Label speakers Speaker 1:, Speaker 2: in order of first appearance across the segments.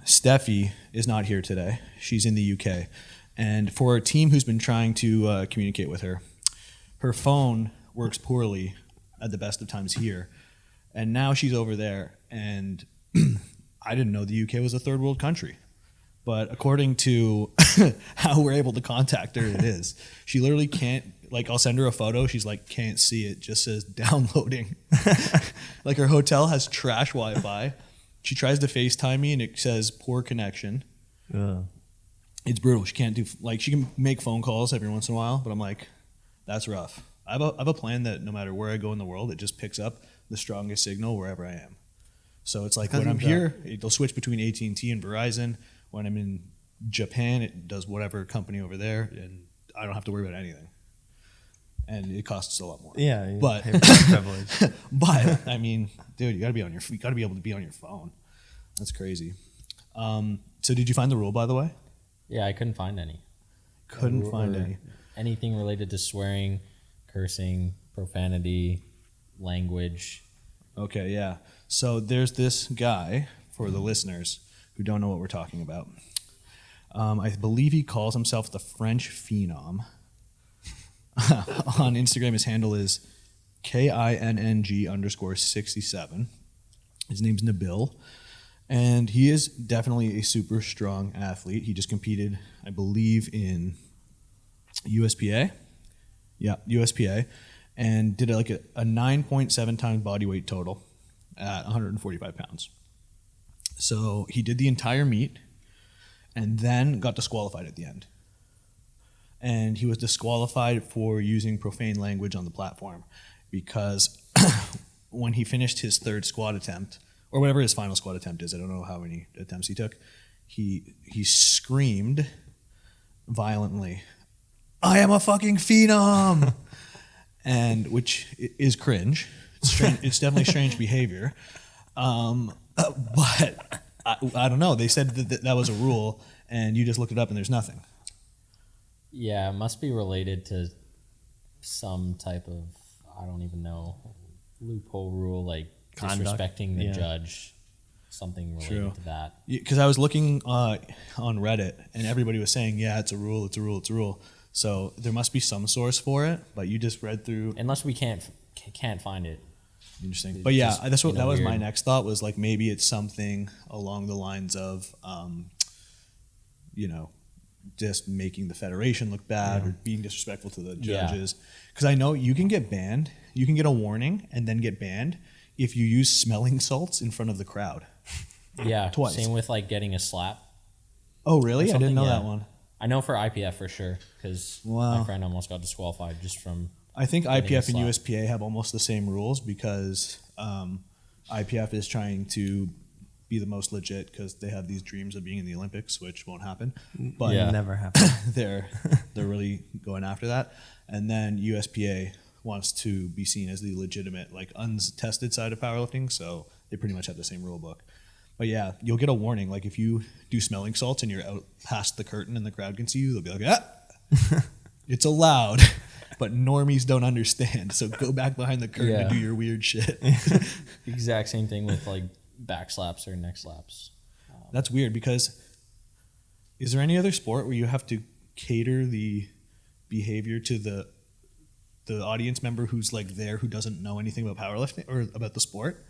Speaker 1: Steffi is not here today. She's in the UK. And for a team who's been trying to communicate with her, her phone works poorly at the best of times here. And now she's over there. And I didn't know the UK was a third world country. But according to how we're able to contact her, it is. She literally can't, like, I'll send her a photo. She's like, can't see it. Just says downloading. Like, her hotel has trash Wi-Fi. She tries to FaceTime me and it says poor connection.
Speaker 2: Yeah.
Speaker 1: It's brutal. She can't do, like, she can make phone calls every once in a while, but I'm like, that's rough. I have a plan that no matter where I go in the world, it just picks up the strongest signal wherever I am. So it's like when I'm here, it'll switch between AT&T and Verizon. When I'm in Japan, it does whatever company over there, and I don't have to worry about anything. And it costs a lot more.
Speaker 2: Yeah,
Speaker 1: but
Speaker 2: privilege.
Speaker 1: but I mean, dude, you gotta be able to be on your phone. That's crazy. So did you find the rule, by the way?
Speaker 3: Yeah, I couldn't find any.
Speaker 1: Couldn't find any.
Speaker 3: Anything related to swearing, cursing, profanity, language.
Speaker 1: Okay, yeah. So there's this guy, for the listeners who don't know what we're talking about. I believe he calls himself the French Phenom. On Instagram, his handle is KINNG_67. His name's Nabil. And he is definitely a super strong athlete. He just competed, I believe, in USPA. Yeah, USPA. And did like a 9.7 times body weight total at 145 pounds. So he did the entire meet and then got disqualified at the end. And he was disqualified for using profane language on the platform because when he finished his third squat attempt, or whatever his final squat attempt is, I don't know how many attempts he took, he screamed violently, "I am a fucking phenom!" And which is cringe. It's strange, it's definitely strange behavior. But I don't know. They said that was a rule, and you just looked it up, and there's nothing.
Speaker 3: Yeah, it must be related to some type of, I don't even know, loophole rule, like conduct, disrespecting the judge, something related to that.
Speaker 1: Because I was looking on Reddit, and everybody was saying, yeah, it's a rule, it's a rule, it's a rule. So there must be some source for it, but you just read through.
Speaker 3: Unless we can't find it.
Speaker 1: Interesting. But yeah, that was my next thought, was like maybe it's something along the lines of, just making the federation look bad or being disrespectful to the judges. Because I know you can get banned, you can get a warning and then get banned if you use smelling salts in front of the crowd.
Speaker 3: Yeah,
Speaker 1: twice.
Speaker 3: Same with like getting a slap.
Speaker 1: Oh, really? I didn't know that one.
Speaker 3: I know for IPF for sure, because my friend almost got disqualified just from.
Speaker 1: I think IPF and USPA have almost the same rules because IPF is trying to be the most legit because they have these dreams of being in the Olympics, which won't happen. But
Speaker 2: never happen.
Speaker 1: they're really going after that. And then USPA wants to be seen as the legitimate, like, untested side of powerlifting, so they pretty much have the same rule book. But yeah, you'll get a warning. Like, if you do smelling salts and you're out past the curtain and the crowd can see you, they'll be like, it's allowed. But normies don't understand, so go back behind the curtain and do your weird shit.
Speaker 3: Exact same thing with like back slaps or neck slaps.
Speaker 1: That's weird, because is there any other sport where you have to cater the behavior to the audience member who's like there who doesn't know anything about powerlifting or about the sport?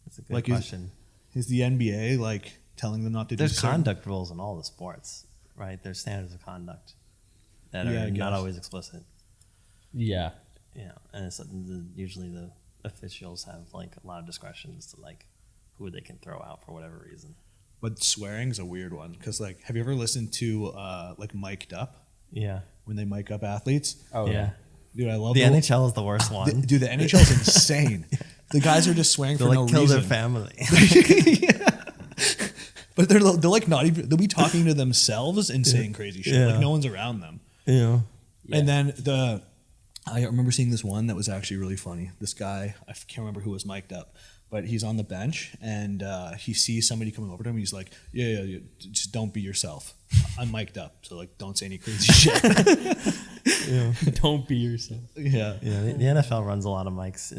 Speaker 2: That's a good question.
Speaker 1: Is the NBA like telling them not to do
Speaker 2: There's conduct rules in all the sports, right? There's standards of conduct that are not always explicit.
Speaker 3: Yeah.
Speaker 2: Yeah, and it's usually the officials have like a lot of discretion as to like who they can throw out for whatever reason.
Speaker 1: But swearing's a weird one, because like, have you ever listened to like Mic'd Up?
Speaker 2: Yeah.
Speaker 1: When they mic up athletes?
Speaker 3: Oh yeah.
Speaker 1: Dude, I love
Speaker 2: the NHL is the worst one.
Speaker 1: Dude, the NHL is insane. The guys are just swearing for no reason.
Speaker 2: They'll kill their family.
Speaker 1: But they're like not even. They'll be talking to themselves and saying crazy shit. Like no one's around them.
Speaker 2: Yeah.
Speaker 1: And then I remember seeing this one that was actually really funny. This guy, I can't remember who was mic'd up, but he's on the bench and he sees somebody coming over to him. He's like, yeah, just don't be yourself. I'm mic'd up, so like don't say any crazy shit.
Speaker 3: Don't be yourself.
Speaker 1: Yeah.
Speaker 2: Yeah. The NFL runs a lot of mics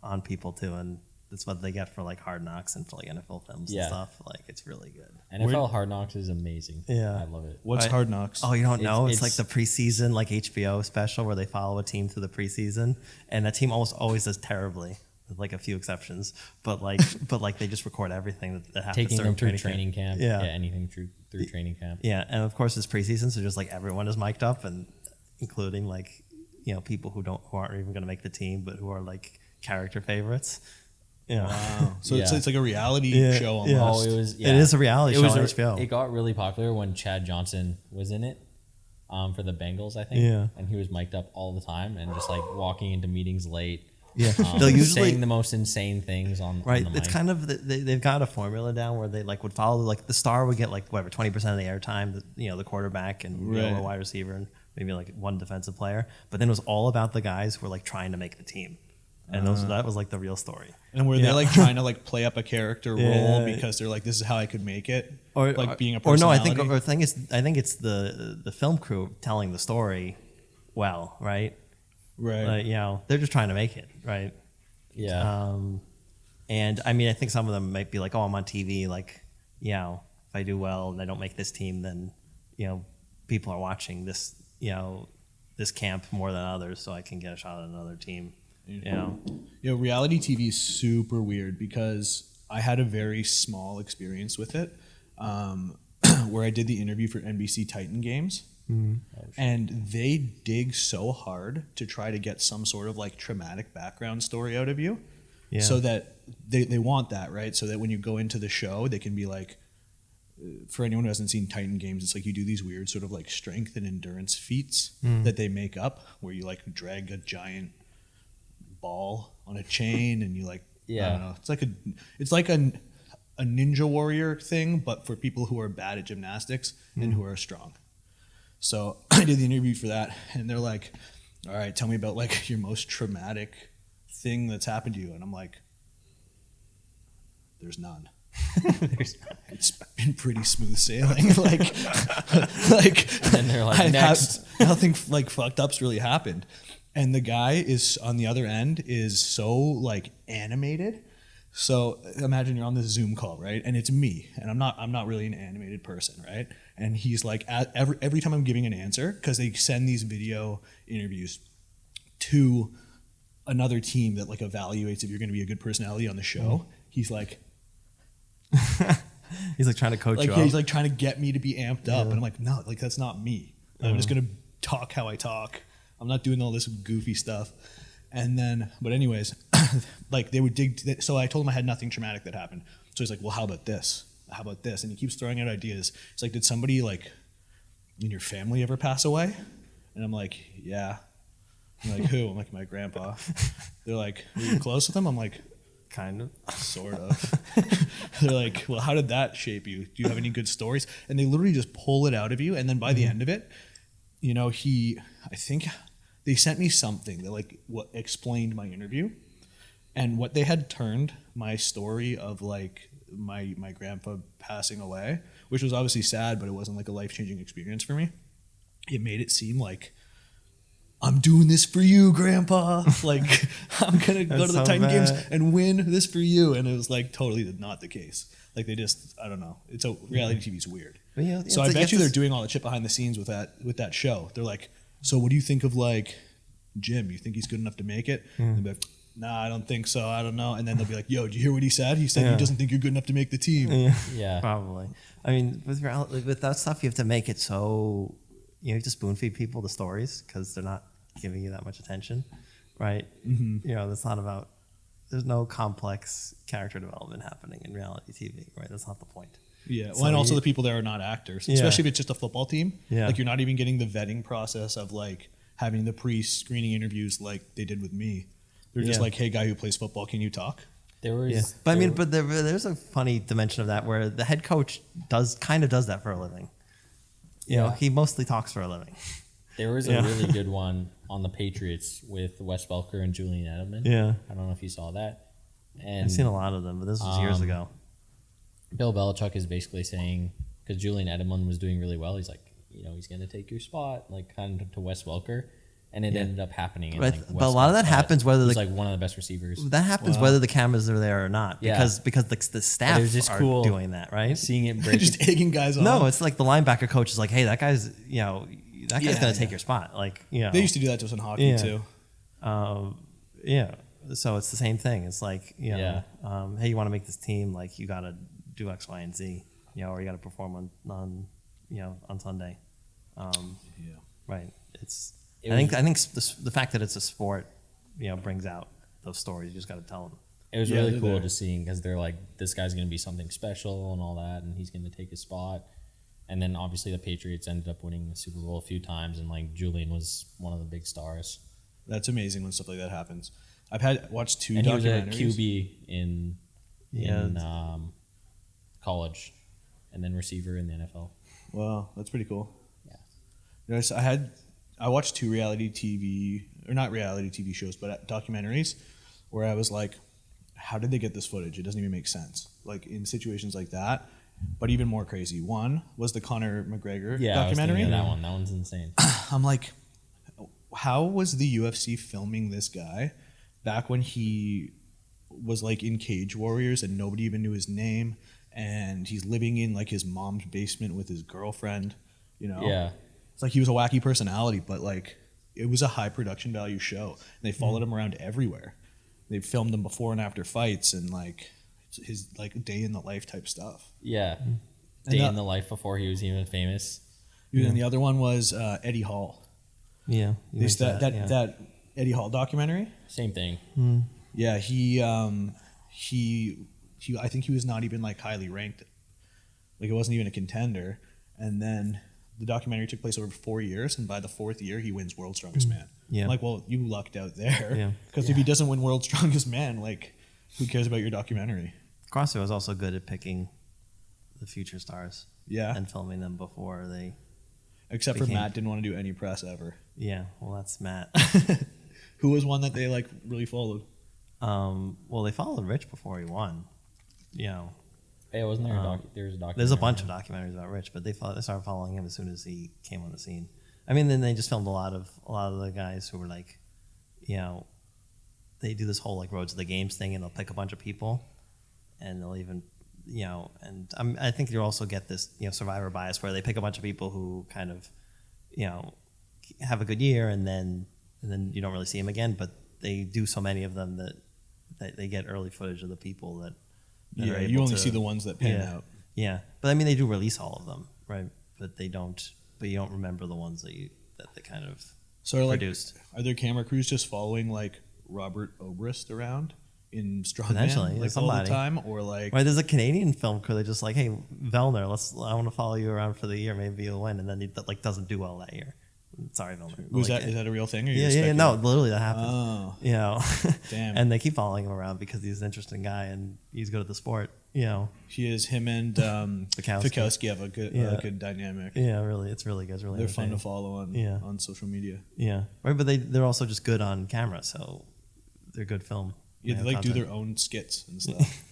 Speaker 2: on people too, and that's what they get for like Hard Knocks and for like NFL films and stuff. Like it's really good.
Speaker 3: NFL Hard Knocks is amazing.
Speaker 2: Yeah,
Speaker 3: I love it.
Speaker 1: What's Hard Knocks?
Speaker 2: Oh, you don't know? It's like the preseason, like HBO special where they follow a team through the preseason, and that team almost always does terribly, with like a few exceptions. But like, they just record everything that happens.
Speaker 3: Taking them through training camp.
Speaker 2: Yeah,
Speaker 3: anything through training camp.
Speaker 2: Yeah, and of course it's preseason, so just like everyone is mic'd up, and including like people who aren't even going to make the team, but who are like character favorites. Yeah.
Speaker 1: Wow. So it's like a reality show almost.
Speaker 3: Oh, it was.
Speaker 2: It is a reality show on HBO.
Speaker 3: It got really popular when Chad Johnson was in it, for the Bengals, I think.
Speaker 2: Yeah.
Speaker 3: And he was mic'd up all the time and just like walking into meetings late.
Speaker 2: Yeah. They'll usually
Speaker 3: saying the most insane things on
Speaker 2: right.
Speaker 3: On the
Speaker 2: It's
Speaker 3: mic.
Speaker 2: kind of they've got a formula down where they like would follow like the star would get like whatever 20% of the airtime, the quarterback and a wide receiver and maybe like one defensive player. But then it was all about the guys who were like trying to make the team. And that was like the real story. And
Speaker 1: were they like trying to like play up a character role because they're like, this is how I could make it,
Speaker 2: or
Speaker 1: like being a personality?
Speaker 2: Or no, I think it's the film crew telling the story well, right?
Speaker 1: Right.
Speaker 2: They're just trying to make it, right?
Speaker 3: Yeah.
Speaker 2: And I mean, I think some of them might be like, oh, I'm on TV, like, if I do well and I don't make this team, then people are watching this this camp more than others, so I can get a shot at another team.
Speaker 1: Reality TV is super weird because I had a very small experience with it, where I did the interview for NBC Titan Games, and they dig so hard to try to get some sort of like traumatic background story out of you, so that they want that, right? So that when you go into the show, they can be like, for anyone who hasn't seen Titan Games, it's like you do these weird sort of like strength and endurance feats that they make up, where you like drag a giant ball on a chain and you like I don't know, it's like a ninja warrior thing, but for people who are bad at gymnastics and who are strong. So I did the interview for that, and they're like, all right, tell me about like your most traumatic thing that's happened to you. And I'm like, there's none. It's been pretty smooth sailing.
Speaker 3: And they're like, next.
Speaker 1: Nothing like fucked up's really happened. And the guy is on the other end is so like animated. So imagine you're on this Zoom call, right? And it's me, and I'm not really an animated person, right? And he's like, every time I'm giving an answer, because they send these video interviews to another team that like evaluates if you're going to be a good personality on the show. He's like,
Speaker 2: he's like trying to coach you up.
Speaker 1: He's like trying to get me to be amped up, and I'm like, no, like that's not me. I'm just gonna talk how I talk. I'm not doing all this goofy stuff. And then, but anyways, like they would dig. So I told him I had nothing traumatic that happened. So he's like, well, how about this? How about this? And he keeps throwing out ideas. It's like, did somebody like in your family ever pass away? And I'm like, yeah. I'm like, who? I'm like, my grandpa. They're like, were you close with him? I'm like,
Speaker 2: kind of.
Speaker 1: Sort of. They're like, well, how did that shape you? Do you have any good stories? And they literally just pull it out of you. And then by the end of it, I think they sent me something that like what explained my interview, and what they had turned my story of like my grandpa passing away, which was obviously sad, but it wasn't like a life-changing experience for me. It made it seem like, I'm doing this for you, Grandpa. Like, I'm going to go to the Titan Games and win this for you. And it was like totally not the case. Like they just, I don't know. It's a reality TV is weird. So I bet you they're doing all the shit behind the scenes with that show. They're like, so what do you think of like Jim? You think he's good enough to make it? And they'll be like, nah, I don't think so. I don't know. And then they'll be like, yo, did you hear what he said? He said he doesn't think you're good enough to make the team.
Speaker 2: Yeah. Probably. I mean, with that stuff, you have to make it so, you have to spoon feed people the stories because they're not giving you that much attention, right? That's not about, there's no complex character development happening in reality TV, right? That's not the point.
Speaker 1: Yeah, well, so and also the people there are not actors, especially if it's just a football team. Yeah. Like you're not even getting the vetting process of like having the pre-screening interviews like they did with me. They're just like, hey, guy who plays football, can you talk?
Speaker 2: There's a funny dimension of that where the head coach does that for a living. You know, he mostly talks for a living.
Speaker 3: There was a really good one on the Patriots with Wes Welker and Julian Edelman. Yeah. I don't know if you saw that. And
Speaker 2: I've seen a lot of them, but this was years ago.
Speaker 3: Bill Belichick is basically saying, because Julian Edelman was doing really well, he's like, he's going to take your spot, like kind of to Wes Welker. and it ended up happening. In,
Speaker 2: Right,
Speaker 3: like,
Speaker 2: but a lot of that happens whether
Speaker 3: he's
Speaker 2: the
Speaker 3: like one of the best receivers.
Speaker 2: that happens whether the cameras are there or not,
Speaker 3: Yeah.
Speaker 2: because the staff
Speaker 3: It was just
Speaker 2: are
Speaker 3: cool
Speaker 2: doing that, right?
Speaker 3: Seeing it break.
Speaker 1: Just egging guys on.
Speaker 2: No, it's like the linebacker coach is like, hey, that guy's that guy's
Speaker 1: Yeah,
Speaker 2: gonna take
Speaker 1: yeah.
Speaker 2: your spot, like
Speaker 1: They used to do that to us in hockey
Speaker 2: Yeah.
Speaker 1: too.
Speaker 2: Yeah. So it's the same thing. It's like,
Speaker 3: Yeah.
Speaker 2: Hey, you want to make this team, like you got to do X, Y, and Z, or you got to perform on Sunday.
Speaker 1: Yeah.
Speaker 2: Right. It's.
Speaker 3: It
Speaker 2: I
Speaker 3: was-
Speaker 2: think the fact that it's a sport, brings out those stories. You just got to tell them.
Speaker 3: It was
Speaker 1: Yeah,
Speaker 3: really
Speaker 1: they're
Speaker 3: cool
Speaker 1: there.
Speaker 3: just seeing, because they're like, this guy's going to be something special and all that, and he's going to take his spot. And then obviously the Patriots ended up winning the Super Bowl a few times, and like Julian was one of the big stars.
Speaker 1: That's amazing when stuff like that happens. I've watched 2
Speaker 3: And he was a
Speaker 1: documentaries.
Speaker 3: QB in college, and then receiver in the NFL.
Speaker 1: Wow, that's pretty cool.
Speaker 3: Yeah.
Speaker 1: Notice I watched 2 reality TV, or not reality TV shows, but documentaries, where I was like, how did they get this footage? It doesn't even make sense. Like in situations like that, but even more crazy. One was the Conor McGregor documentary.
Speaker 3: I was thinking of that one. That one's insane.
Speaker 1: I'm like, how was the UFC filming this guy back when he was like in Cage Warriors and nobody even knew his name, and he's living in like his mom's basement with his girlfriend,
Speaker 3: Yeah.
Speaker 1: It's like he was a wacky personality, but like it was a high production value show. And they followed him around everywhere. They filmed him before and after fights, and like his like day in the life type stuff.
Speaker 3: Yeah.
Speaker 1: And
Speaker 3: Day
Speaker 1: that-
Speaker 3: in the life before he was even famous.
Speaker 1: And the other one was Eddie Hall.
Speaker 2: Yeah.
Speaker 1: That Eddie Hall documentary.
Speaker 3: Same thing.
Speaker 1: Yeah, he I think he was not even like highly ranked. Like it wasn't even a contender. And then the documentary took place over 4 years, and by the 4th year he wins World's Strongest Man.
Speaker 2: Yeah.
Speaker 1: I'm like, well, you lucked out there.
Speaker 2: Yeah.
Speaker 1: Because if he doesn't win World's Strongest Man, like who cares about your documentary?
Speaker 2: CrossFit was also good at picking the future stars.
Speaker 1: Yeah.
Speaker 2: And filming them before they.
Speaker 1: Except for
Speaker 2: became-
Speaker 1: Matt didn't want to do any press ever.
Speaker 2: Yeah. Well, that's Matt.
Speaker 1: Who was one that they like really followed?
Speaker 2: Well, they followed Rich before he won.
Speaker 3: Hey, wasn't there there was a documentary?
Speaker 2: There's a bunch of documentaries about Rich, but they started following him as soon as he came on the scene. I mean, then they just filmed a lot of the guys who were like, they do this whole like Road to the Games thing, and they'll pick a bunch of people, and they'll even, and I think you also get this survivor bias where they pick a bunch of people who kind of, have a good year, and then you don't really see them again, but they do so many of them that they get early footage of the people that are
Speaker 1: Yeah,
Speaker 2: able
Speaker 1: you only
Speaker 2: to-
Speaker 1: see the ones that pan out.
Speaker 2: Yeah, but I mean, they do release all of them, right? But they don't. But you don't remember the ones that they kind of
Speaker 1: So like,
Speaker 2: produced.
Speaker 1: are there camera crews just following like Robert Obrist around in strongman
Speaker 2: Potentially,
Speaker 1: like all
Speaker 2: somebody.
Speaker 1: the time, or like
Speaker 2: Right, there's a Canadian film crew. They're just like, hey, Vellner, I want to follow you around for the year. Maybe you'll win, and then he like doesn't do well that year. Sorry, Vellner.
Speaker 1: was
Speaker 2: Like,
Speaker 1: is that a real thing? Or
Speaker 2: Yeah. No, literally that happened.
Speaker 1: Oh, damn.
Speaker 2: And they keep following him around because he's an interesting guy and he's good at the sport.
Speaker 1: He is. Him and Fikowski have a good dynamic.
Speaker 2: Yeah, really, it's really good. It's really
Speaker 1: They're fun to
Speaker 2: entertaining.
Speaker 1: follow on social media.
Speaker 2: Yeah, right. But they're also just good on camera, so they're good film.
Speaker 1: Yeah, they like do their own skits and stuff.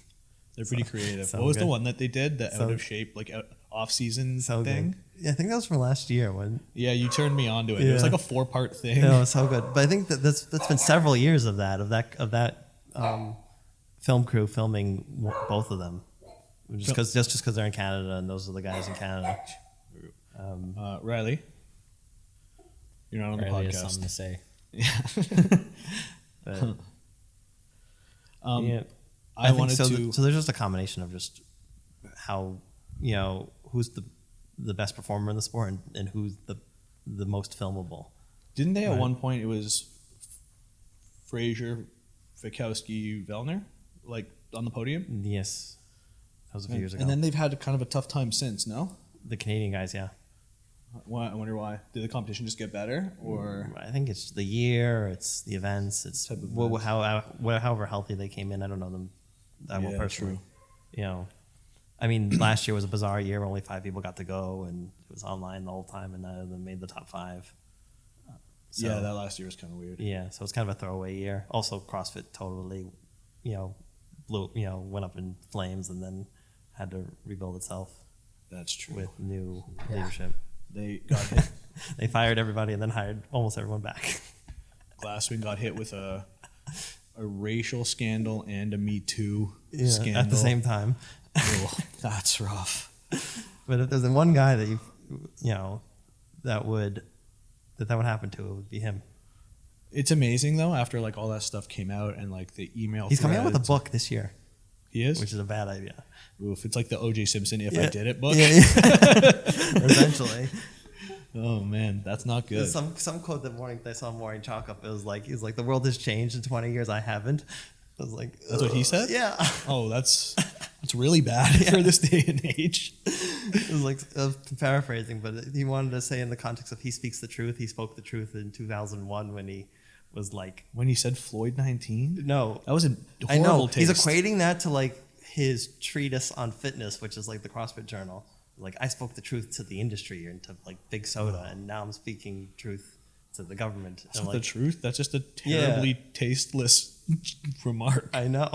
Speaker 1: They're pretty creative.
Speaker 2: so
Speaker 1: What was the
Speaker 2: good.
Speaker 1: one that they did? The
Speaker 2: So-
Speaker 1: out of shape, like off season
Speaker 2: So
Speaker 1: thing.
Speaker 2: good. Yeah, I think that was from last year when.
Speaker 1: Yeah, you turned me on to it. It was
Speaker 2: Yeah.
Speaker 1: like a 4-part thing.
Speaker 2: Yeah, it was so good. But I think that's been several years of that film crew filming both of them, just because they're in Canada and those are the guys in Canada.
Speaker 1: Riley, you're not on the
Speaker 3: Riley has
Speaker 1: podcast.
Speaker 3: something to say.
Speaker 2: But,
Speaker 1: Um,
Speaker 2: yeah,
Speaker 1: I
Speaker 2: think
Speaker 1: wanted
Speaker 2: so.
Speaker 1: to.
Speaker 2: So there's just a combination of just how who's the best performer in the sport and who's the most filmable.
Speaker 1: Didn't they at
Speaker 2: Right.
Speaker 1: one point? It was Frazier, Fikowski, Vellner, like on the podium.
Speaker 2: Yes, that was a few years ago.
Speaker 1: And then they've had kind of a tough time since. No,
Speaker 2: the Canadian guys, yeah.
Speaker 1: why, I wonder why. Did the competition just get better, or
Speaker 2: I think it's the year, it's the events, it's
Speaker 1: Type of
Speaker 2: however healthy they came in. I don't know them that well
Speaker 1: Yeah,
Speaker 2: personally. I mean, last year was a bizarre year. Only 5 people got to go, and it was online the whole time, and none of them made the top 5. So,
Speaker 1: yeah, that last year was kind of weird.
Speaker 2: yeah, so it's kind of a throwaway year. Also, CrossFit totally, went up in flames and then had to rebuild itself
Speaker 1: That's true.
Speaker 2: with new
Speaker 3: Yeah.
Speaker 2: leadership.
Speaker 1: They got hit.
Speaker 2: They fired everybody and then hired almost everyone back.
Speaker 1: Glassman got hit with a racial scandal and a Me Too scandal
Speaker 2: at the same time.
Speaker 1: Oh, that's rough.
Speaker 2: But if there's one guy that that would happen to, it would be him.
Speaker 1: It's amazing though. After like all that stuff came out and like the email,
Speaker 2: he's coming out with a book this year.
Speaker 1: He is,
Speaker 2: which is a bad idea.
Speaker 1: Oof, it's like the O.J. Simpson "If I Did It" book.
Speaker 2: Yeah. Essentially.
Speaker 1: Oh man, that's not good.
Speaker 2: Some quote that I saw Morning Chalk Up. It was like, he's like, the world has changed in 20 years. I haven't. I was like,
Speaker 1: that's what he said.
Speaker 2: Yeah.
Speaker 1: Oh, that's really bad for this day and age.
Speaker 2: It was like, I was paraphrasing, but he wanted to say in the context of he speaks the truth. He spoke the truth in 2001 when he was like,
Speaker 1: when he said Floyd 19.
Speaker 2: No,
Speaker 1: that was a horrible
Speaker 2: I know.
Speaker 1: taste.
Speaker 2: He's equating that to like his treatise on fitness, which is like the CrossFit Journal. Like, I spoke the truth to the industry and to like big soda, and now I'm speaking truth to the government.
Speaker 1: That's not the truth. That's just a terribly tasteless remark.
Speaker 2: I know.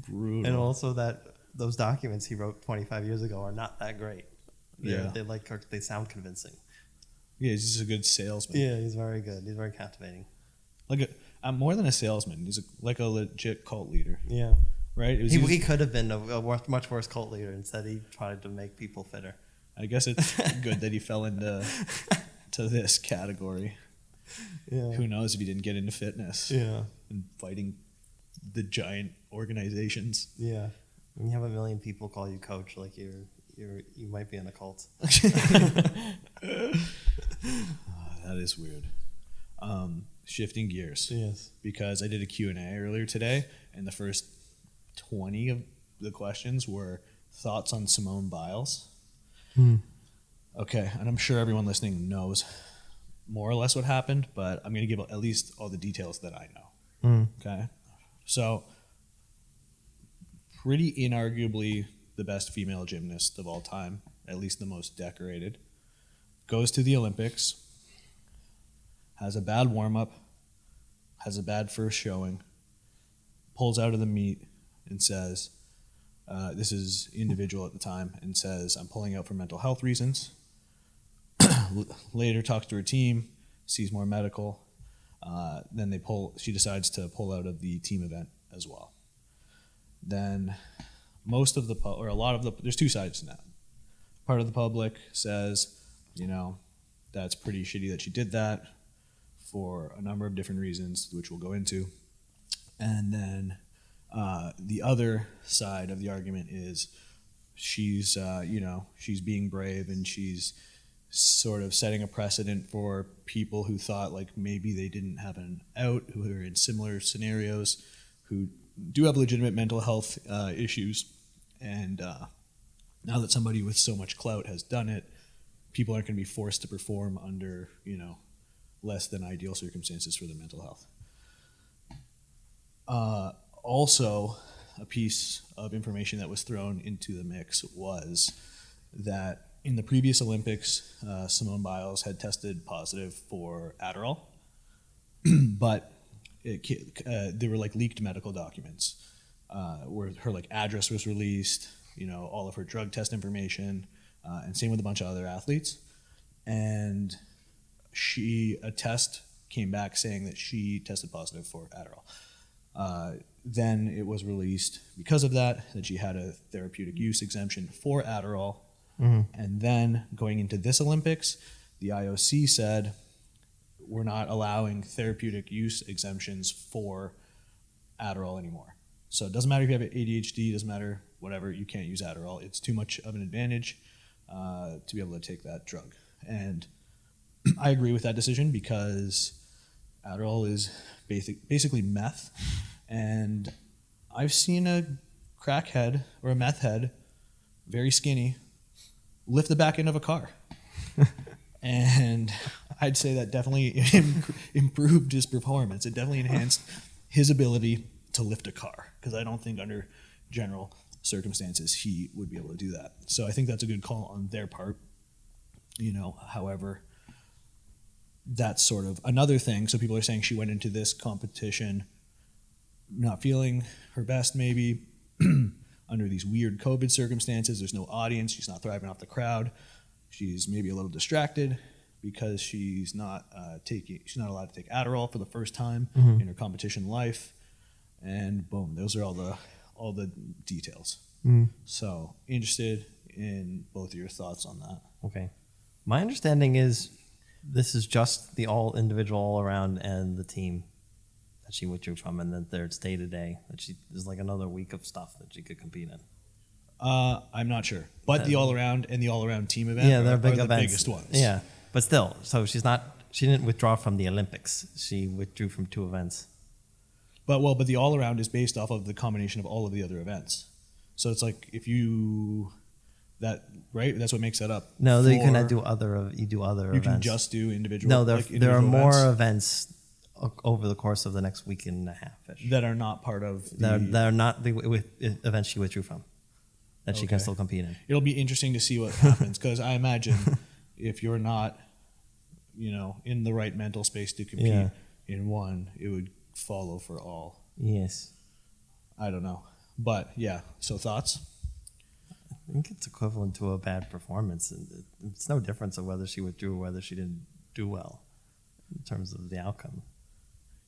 Speaker 1: Brutal.
Speaker 2: And also that those documents he wrote 25 years ago are not that great. They sound convincing.
Speaker 1: Yeah, he's just a good salesman.
Speaker 2: Yeah, he's very good. He's very captivating.
Speaker 1: Like more than a salesman. He's like a legit cult leader.
Speaker 2: Yeah.
Speaker 1: Right?
Speaker 2: He could have been a much worse cult leader. Instead, he tried to make people fitter.
Speaker 1: I guess it's good that he fell into this category.
Speaker 2: Yeah.
Speaker 1: Who knows if he didn't get into fitness?
Speaker 2: Yeah.
Speaker 1: And fighting the giant organizations.
Speaker 2: Yeah. When you have a million people call you coach, like you might be in a cult.
Speaker 1: That is weird. Shifting gears.
Speaker 2: Yes.
Speaker 1: Because I did a Q&A earlier today, and the first 20 of the questions were thoughts on Simone Biles. Okay, and I'm sure everyone listening knows more or less what happened, but I'm going to give at least all the details that I know. Okay? So, pretty inarguably the best female gymnast of all time, at least the most decorated, goes to the Olympics, has a bad warm-up, has a bad first showing, pulls out of the meet and says, this is individual at the time, and says, I'm pulling out for mental health reasons. Later talks to her team, sees more medical. Then she decides to pull out of the team event as well. Then there's two sides to that. Part of the public says, that's pretty shitty that she did that for a number of different reasons, which we'll go into. And then the other side of the argument is she's being brave, and she's sort of setting a precedent for people who thought like maybe they didn't have an out, who are in similar scenarios, who do have legitimate mental health issues. And now that somebody with so much clout has done it, people aren't going to be forced to perform under, less than ideal circumstances for their mental health. Also, a piece of information that was thrown into the mix was that in the previous Olympics, Simone Biles had tested positive for Adderall, but there were like leaked medical documents where her like address was released, all of her drug test information, and same with a bunch of other athletes. And a test came back saying that she tested positive for Adderall. Then it was released because of that she had a therapeutic use exemption for Adderall. And then going into this Olympics, the IOC said, we're not allowing therapeutic use exemptions for Adderall anymore. So it doesn't matter if you have ADHD, doesn't matter whatever, you can't use Adderall. It's too much of an advantage to be able to take that drug. And I agree with that decision because Adderall is basically meth. And I've seen a crackhead or a meth head, very skinny, lift the back end of a car. And I'd say that definitely improved his performance. It definitely enhanced his ability to lift a car, because I don't think under general circumstances he would be able to do that. So I think that's a good call on their part. However, that's sort of another thing. So people are saying she went into this competition not feeling her best, maybe, under these weird COVID circumstances. There's no audience. She's not thriving off the crowd. she's maybe a little distracted because she's not allowed to take Adderall for the first time in her competition life, and boom, those are all the details. So interested in both of your thoughts on that.
Speaker 2: Okay. My understanding is this is just the all individual, all around, and the team that she withdrew from, and that there's day to day. That there's like another week of stuff that she could compete in.
Speaker 1: I'm not sure, but the all around and the all around team event
Speaker 2: they're big
Speaker 1: are the
Speaker 2: events.
Speaker 1: biggest ones.
Speaker 2: Yeah, but still, so she didn't withdraw from the Olympics. She withdrew from 2 events.
Speaker 1: But the all around is based off of the combination of all of the other events. So it's like that's what makes that up.
Speaker 2: No, you cannot do other. You do other events.
Speaker 1: You can just do individual.
Speaker 2: No, there are more
Speaker 1: events
Speaker 2: events over the course of the next week and a half
Speaker 1: that are not part of
Speaker 2: that are not the events she withdrew from that she can still compete in.
Speaker 1: It'll be interesting to see what happens, because I imagine if you're not, in the right mental space to compete in one, it would follow for all.
Speaker 2: Yes.
Speaker 1: I don't know, but yeah. So thoughts?
Speaker 2: I think it's equivalent to a bad performance. It's no difference of whether she withdrew or whether she didn't do well in terms of the outcome.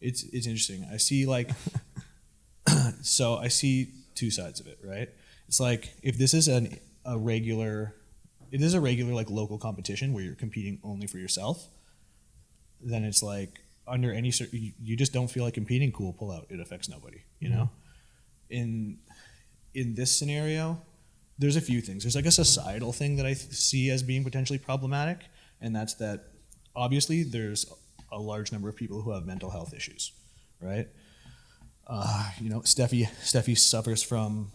Speaker 1: It's interesting. I see so I see 2 sides of it, right? It's like if this is a regular like local competition where you're competing only for yourself, then it's like under any you just don't feel like competing. Cool, pull out. It affects nobody. You know. In this scenario, there's a few things. There's like a societal thing that I see as being potentially problematic, and that's that obviously there's a large number of people who have mental health issues, right? Steffi suffers from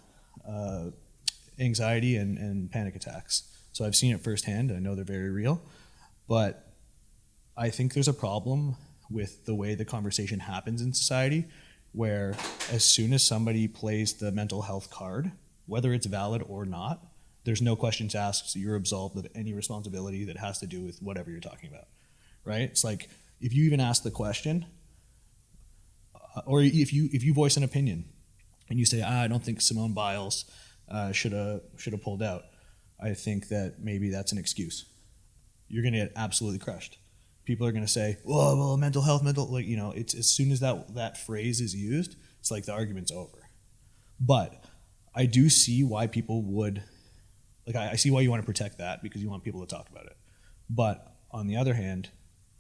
Speaker 1: anxiety and panic attacks. So I've seen it firsthand. I know they're very real, but I think there's a problem with the way the conversation happens in society, where as soon as somebody plays the mental health card, whether it's valid or not, there's no questions asked, so you're absolved of any responsibility that has to do with whatever you're talking about, right? It's like if you even ask the question, or if you voice an opinion and you say, I don't think Simone Biles should have pulled out, I think that maybe that's an excuse. You're going to get absolutely crushed. People are going to say, well, mental health, it's as soon as that phrase is used, it's like the argument's over. But I do see why people would, I see why you want to protect that, because you want people to talk about it. But on the other hand,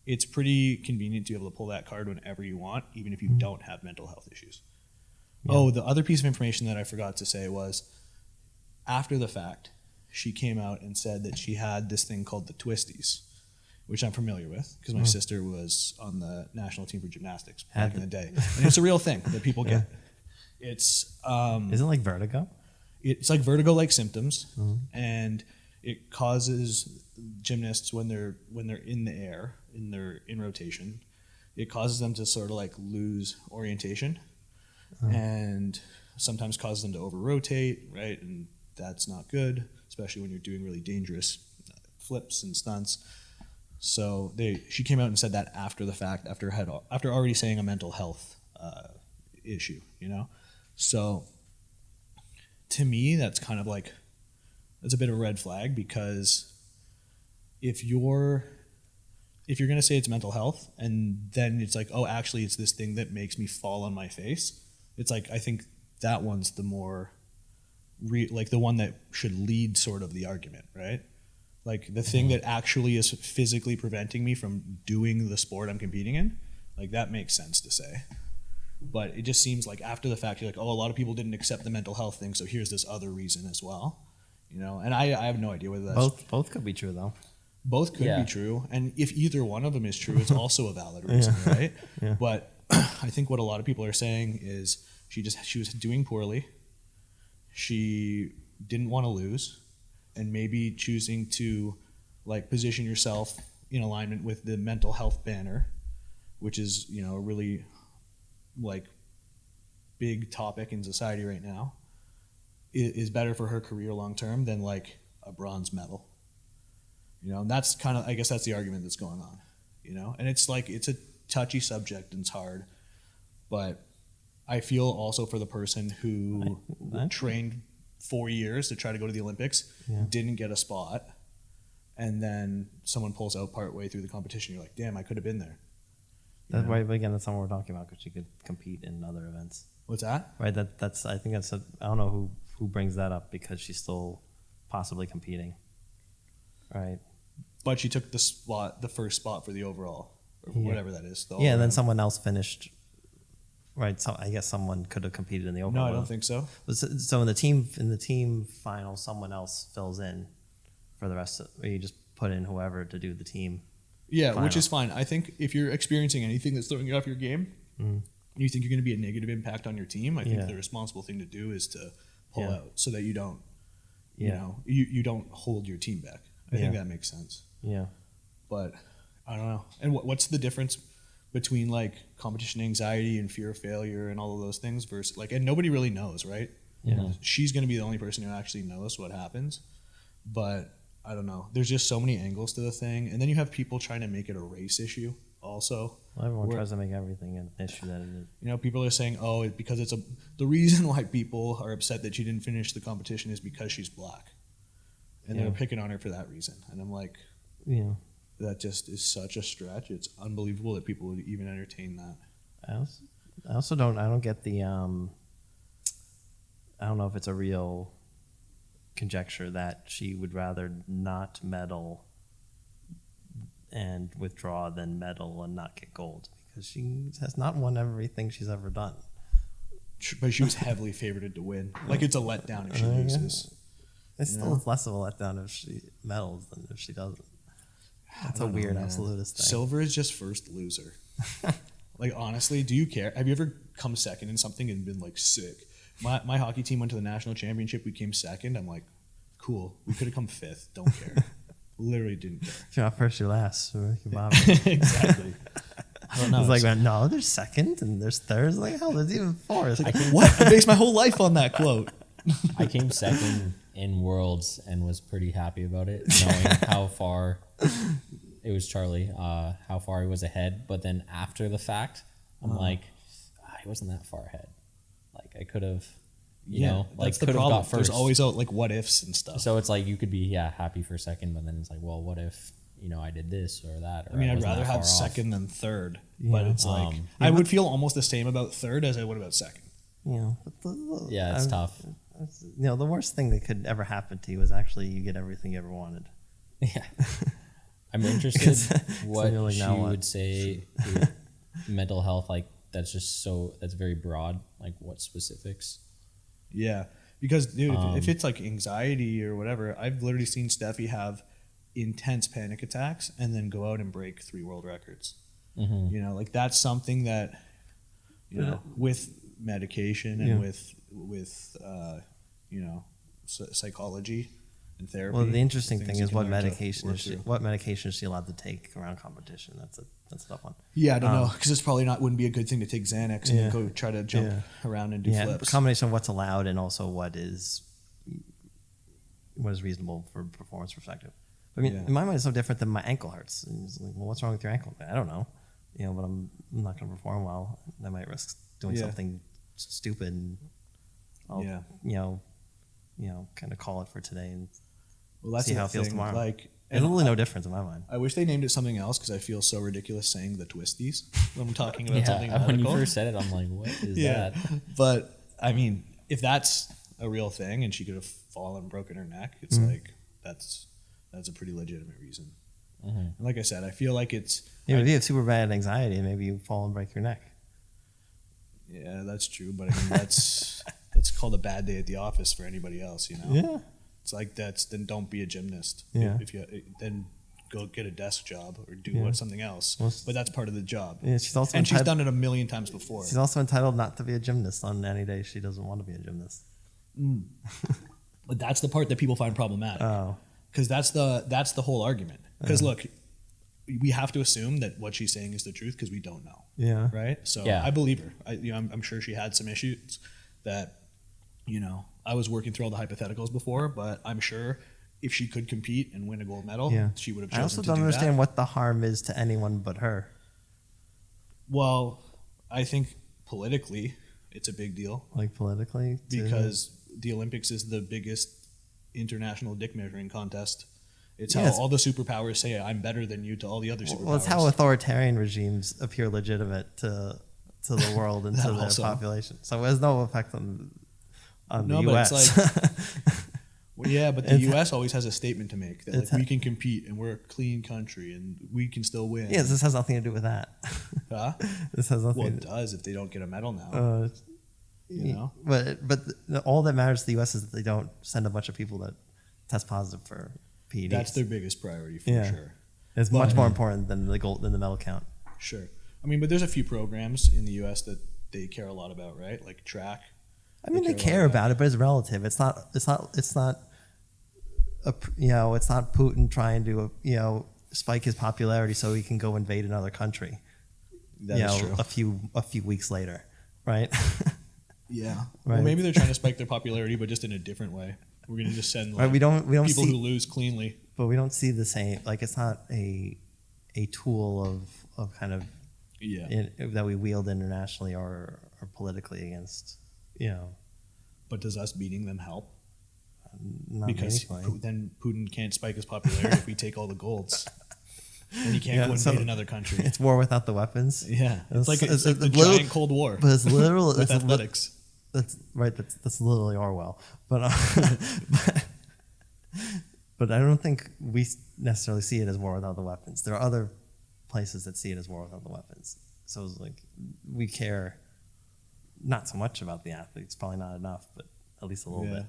Speaker 1: it's pretty convenient to be able to pull that card whenever you want, even if you don't have mental health issues. Yeah. Oh, the other piece of information that I forgot to say was, after the fact, she came out and said that she had this thing called the twisties, which I'm familiar with because my sister was on the national team for gymnastics back in the day. And it's a real thing that people get. It's
Speaker 2: isn't it like vertigo?
Speaker 1: It's like vertigo-like symptoms, and it causes gymnasts when they're in the air, in rotation, it causes them to sort of like lose orientation, and sometimes causes them to over-rotate, right? And that's not good, especially when you're doing really dangerous flips and stunts. So she came out and said that after the fact, after already saying a mental health issue, So to me, that's kind of like, that's a bit of a red flag, because if you're going to say it's mental health and then it's like, oh, actually it's this thing that makes me fall on my face, it's like, I think that one's the more the one that should lead sort of the argument, right? Like the thing that actually is physically preventing me from doing the sport I'm competing in, like that makes sense to say. But it just seems like after the fact, you're like, oh, a lot of people didn't accept the mental health thing, so here's this other reason as well. And I have no idea whether that's...
Speaker 2: Both could be true, though.
Speaker 1: Both could be true. And if either one of them is true, it's also a valid reason, right? Yeah. But I think what a lot of people are saying is she was doing poorly. She didn't want to lose, and maybe choosing to position yourself in alignment with the mental health banner, which is, a really big topic in society right now, is better for her career long term than a bronze medal. And that's kind of, I guess that's the argument that's going on, and it's a touchy subject and it's hard, but I feel also for the person who trained 4 years to try to go to the Olympics, didn't get a spot, and then someone pulls out partway through the competition. You're like, damn, I could have been there.
Speaker 2: That's right. But again, that's not what we're talking about, because she could compete in other events.
Speaker 1: What's that?
Speaker 2: Right. That's. I think that's. I don't know who brings that up, because she's still possibly competing. Right.
Speaker 1: But she took the first spot for the overall, or whatever that is.
Speaker 2: And then someone else finished. Right. So I guess someone could have competed in the overall.
Speaker 1: No, I don't think so.
Speaker 2: So in the team final, someone else fills in for the rest of, or you just put in whoever to do the team.
Speaker 1: Yeah,
Speaker 2: final.
Speaker 1: Which is fine. I think if you're experiencing anything that's throwing you off your game, you think you're going to be a negative impact on your team, I think the responsible thing to do is to pull out, so that you don't, you don't hold your team back. I think that makes sense.
Speaker 2: Yeah.
Speaker 1: But I don't know. And what's the difference between like competition anxiety and fear of failure and all of those things versus like, and nobody really knows, right?
Speaker 2: Yeah.
Speaker 1: She's going to be the only person who actually knows what happens. But I don't know. There's just so many angles to the thing. And then you have people trying to make it a race issue also.
Speaker 2: Well, everyone tries to make everything an issue that it is.
Speaker 1: You know, people are saying, oh, because the reason why people are upset that she didn't finish the competition is because she's black. And they're picking on her for that reason. And I'm like, that just is such a stretch. It's unbelievable that people would even entertain that.
Speaker 2: I also don't get the, I don't know if it's a real conjecture that she would rather not medal and withdraw than medal and not get gold, because she has not won everything she's ever done.
Speaker 1: But she was heavily favored to win. Like, it's a letdown if she loses.
Speaker 2: It's still less of a letdown if she medals than if she doesn't. That's a weird absolutist thing.
Speaker 1: Silver is just first loser. Like, honestly, do you care? Have you ever come second in something and been like, sick? My hockey team went to the national championship. We came second. I'm like, cool. We could have come fifth. Don't care. Literally didn't care.
Speaker 2: If you're not first, you're last.
Speaker 1: Exactly. I don't know.
Speaker 2: It's like, no, there's second and there's third. It's like, hell, there's even fourth.
Speaker 1: What? I based my whole life on that quote.
Speaker 3: I came second in Worlds and was pretty happy about it, knowing how far it was Charlie, how far he was ahead. But then after the fact, I'm like, he wasn't that far ahead. Like, I could have, you know, like
Speaker 1: the
Speaker 3: could have
Speaker 1: problem.
Speaker 3: got first.
Speaker 1: There's always like what ifs and stuff.
Speaker 3: So it's like you could be happy for second, but then it's like, well, what if, you know, I did this or that? Or
Speaker 1: I mean, I'd
Speaker 3: wasn't
Speaker 1: rather
Speaker 3: that far
Speaker 1: have
Speaker 3: off.
Speaker 1: second than third, but it's like I would feel almost the same about third as I would about second.
Speaker 3: Yeah, it's tough.
Speaker 2: You know, the worst thing that could ever happen to you is actually you get everything you ever wanted.
Speaker 3: Yeah. I'm interested what
Speaker 2: like,
Speaker 3: she would say to mental health, like that's very broad, like what specifics?
Speaker 1: Yeah, because dude, if it's like anxiety or whatever, I've literally seen Steffi have intense panic attacks and then go out and break 3 world records. You know, like that's something that, you know, with medication and with you know, psychology and therapy.
Speaker 2: Well, the interesting thing is what
Speaker 1: medication
Speaker 2: is she allowed to take around competition? That's a tough one.
Speaker 1: Yeah, I don't know, because it's probably wouldn't be a good thing to take Xanax and then go try to jump around and do flips.
Speaker 2: A combination of what's allowed and also what is reasonable for performance perspective. I mean, in my mind, it's no different than my ankle hurts. And it's like, well, what's wrong with your ankle? I don't know, you know, but I'm not going to perform well. I might risk doing something stupid. And I'll, you know, kind of call it for today and see how it feels tomorrow. Like, it's really no difference in my mind.
Speaker 1: I wish they named it something else, because I feel so ridiculous saying the twisties when I'm talking about something medical.
Speaker 3: When you first said it, I'm like, what is that?
Speaker 1: But I mean, if that's a real thing and she could have fallen and broken her neck, it's like that's a pretty legitimate reason. And like I said, I feel like it's
Speaker 2: if you have super bad anxiety, maybe you fall and break your neck.
Speaker 1: Yeah, that's true, but I mean that's called a bad day at the office for anybody else, you know.
Speaker 2: Yeah.
Speaker 1: It's like then don't be a gymnast.
Speaker 2: Yeah.
Speaker 1: If you then go get a desk job or do something else. But that's part of the job.
Speaker 2: Yeah, she's
Speaker 1: done it a million times before.
Speaker 2: She's also entitled not to be a gymnast on any day she doesn't want to be a gymnast.
Speaker 1: But that's the part that people find problematic. Oh. Because that's the whole argument. Because look, we have to assume that what she's saying is the truth because we don't know.
Speaker 2: Yeah.
Speaker 1: Right. So I believe her. I'm sure she had some issues that, you know, I was working through all the hypotheticals before, but I'm sure if she could compete and win a gold medal, she would have chosen to do that.
Speaker 2: I also don't understand what the harm is to anyone but her.
Speaker 1: Well, I think politically it's a big deal.
Speaker 2: Like politically?
Speaker 1: Because the Olympics is the biggest international dick measuring contest It's how all the superpowers say, I'm better than you to all the other superpowers.
Speaker 2: Well, it's how authoritarian regimes appear legitimate to the world and to their
Speaker 1: also.
Speaker 2: population. So it has no effect on the
Speaker 1: But
Speaker 2: U.S.
Speaker 1: it's like, well, yeah, but the U.S. always has a statement to make that like, we can compete and we're a clean country and we can still win.
Speaker 2: Yes, this has nothing to do with that.
Speaker 1: Huh?
Speaker 2: This has nothing.
Speaker 1: Well, it does if they don't get a medal now. You know?
Speaker 2: But all that matters to the U.S. is that they don't send a bunch of people that test positive for PEDs.
Speaker 1: That's their biggest priority for sure.
Speaker 2: It's much more important than the medal count.
Speaker 1: Sure. I mean, but there's a few programs in the U.S. that they care a lot about, right? Like track.
Speaker 2: I mean, they care about it, but it's relative. It's not. It's not Putin trying to spike his popularity so he can go invade another country.
Speaker 1: That is true.
Speaker 2: A few weeks later, right?
Speaker 1: Yeah.
Speaker 2: Right.
Speaker 1: Well, maybe they're trying to spike their popularity, but just in a different way. We're gonna just send
Speaker 2: we don't
Speaker 1: people
Speaker 2: see,
Speaker 1: who lose cleanly.
Speaker 2: But we don't see the same. Like it's not a tool of kind of that we wield internationally or politically against.
Speaker 1: But does us beating them help?
Speaker 2: Not
Speaker 1: Because then Putin can't spike his popularity if we take all the golds. And he can't go invade another country.
Speaker 2: It's war without the weapons.
Speaker 1: Yeah, it's like the giant Cold War.
Speaker 2: But it's literal.
Speaker 1: with athletics.
Speaker 2: That's right. That's literally Orwell. But but I don't think we necessarily see it as war without the weapons. There are other places that see it as war without the weapons. So it's like we care not so much about the athletes, probably not enough, but at least a little bit.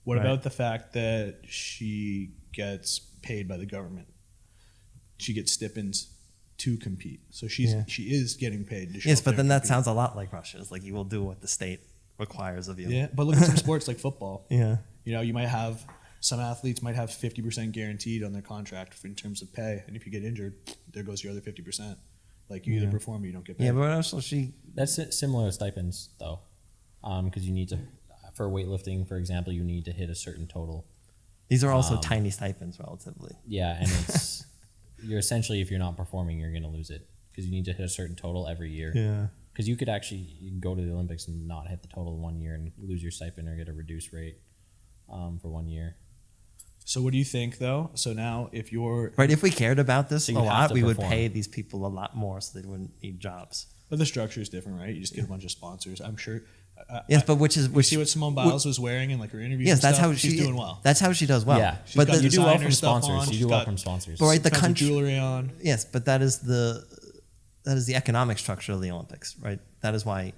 Speaker 1: What about the fact that she gets paid by the government? She gets stipends to compete. So she is getting paid to show up
Speaker 2: but then that
Speaker 1: compete.
Speaker 2: sounds a lot like Russia. It's like you will do what the state requires of you.
Speaker 1: Yeah, but look at some sports like football.
Speaker 2: Yeah.
Speaker 1: You might have some athletes might have 50% guaranteed on their contract in terms of pay, and if you get injured, there goes your other 50%. Like you either perform or you don't get paid.
Speaker 2: Yeah, but also
Speaker 3: that's similar to stipends though, because you need to, for weightlifting, for example, you need to hit a certain total.
Speaker 2: These are also tiny stipends relatively.
Speaker 3: Yeah, and it's you're essentially, if you're not performing, you're going to lose it because you need to hit a certain total every year.
Speaker 2: Yeah.
Speaker 3: Because you could actually go to the Olympics and not hit the total 1 year and lose your stipend or get a reduced rate for 1 year.
Speaker 1: So what do you think, though? So now if you're...
Speaker 2: Right, if we cared about this a lot, we would
Speaker 3: perform.
Speaker 2: pay these people a lot more so they wouldn't need jobs.
Speaker 1: But the structure is different, right? You just get a bunch of sponsors. I'm sure...
Speaker 2: Yes, but which
Speaker 1: see what Simone Biles was wearing in like her interviews.
Speaker 2: Yes,
Speaker 1: and
Speaker 2: that's
Speaker 1: stuff?
Speaker 2: how
Speaker 1: she's doing well.
Speaker 2: That's how she does well.
Speaker 3: Yeah,
Speaker 2: but
Speaker 1: got
Speaker 3: you do well
Speaker 1: designer
Speaker 3: from
Speaker 1: stuff
Speaker 3: sponsors.
Speaker 1: on.
Speaker 3: You do well from sponsors.
Speaker 2: But right, the
Speaker 1: country
Speaker 2: country
Speaker 1: jewelry on.
Speaker 2: Yes, but that is the economic structure of the Olympics, right? That is why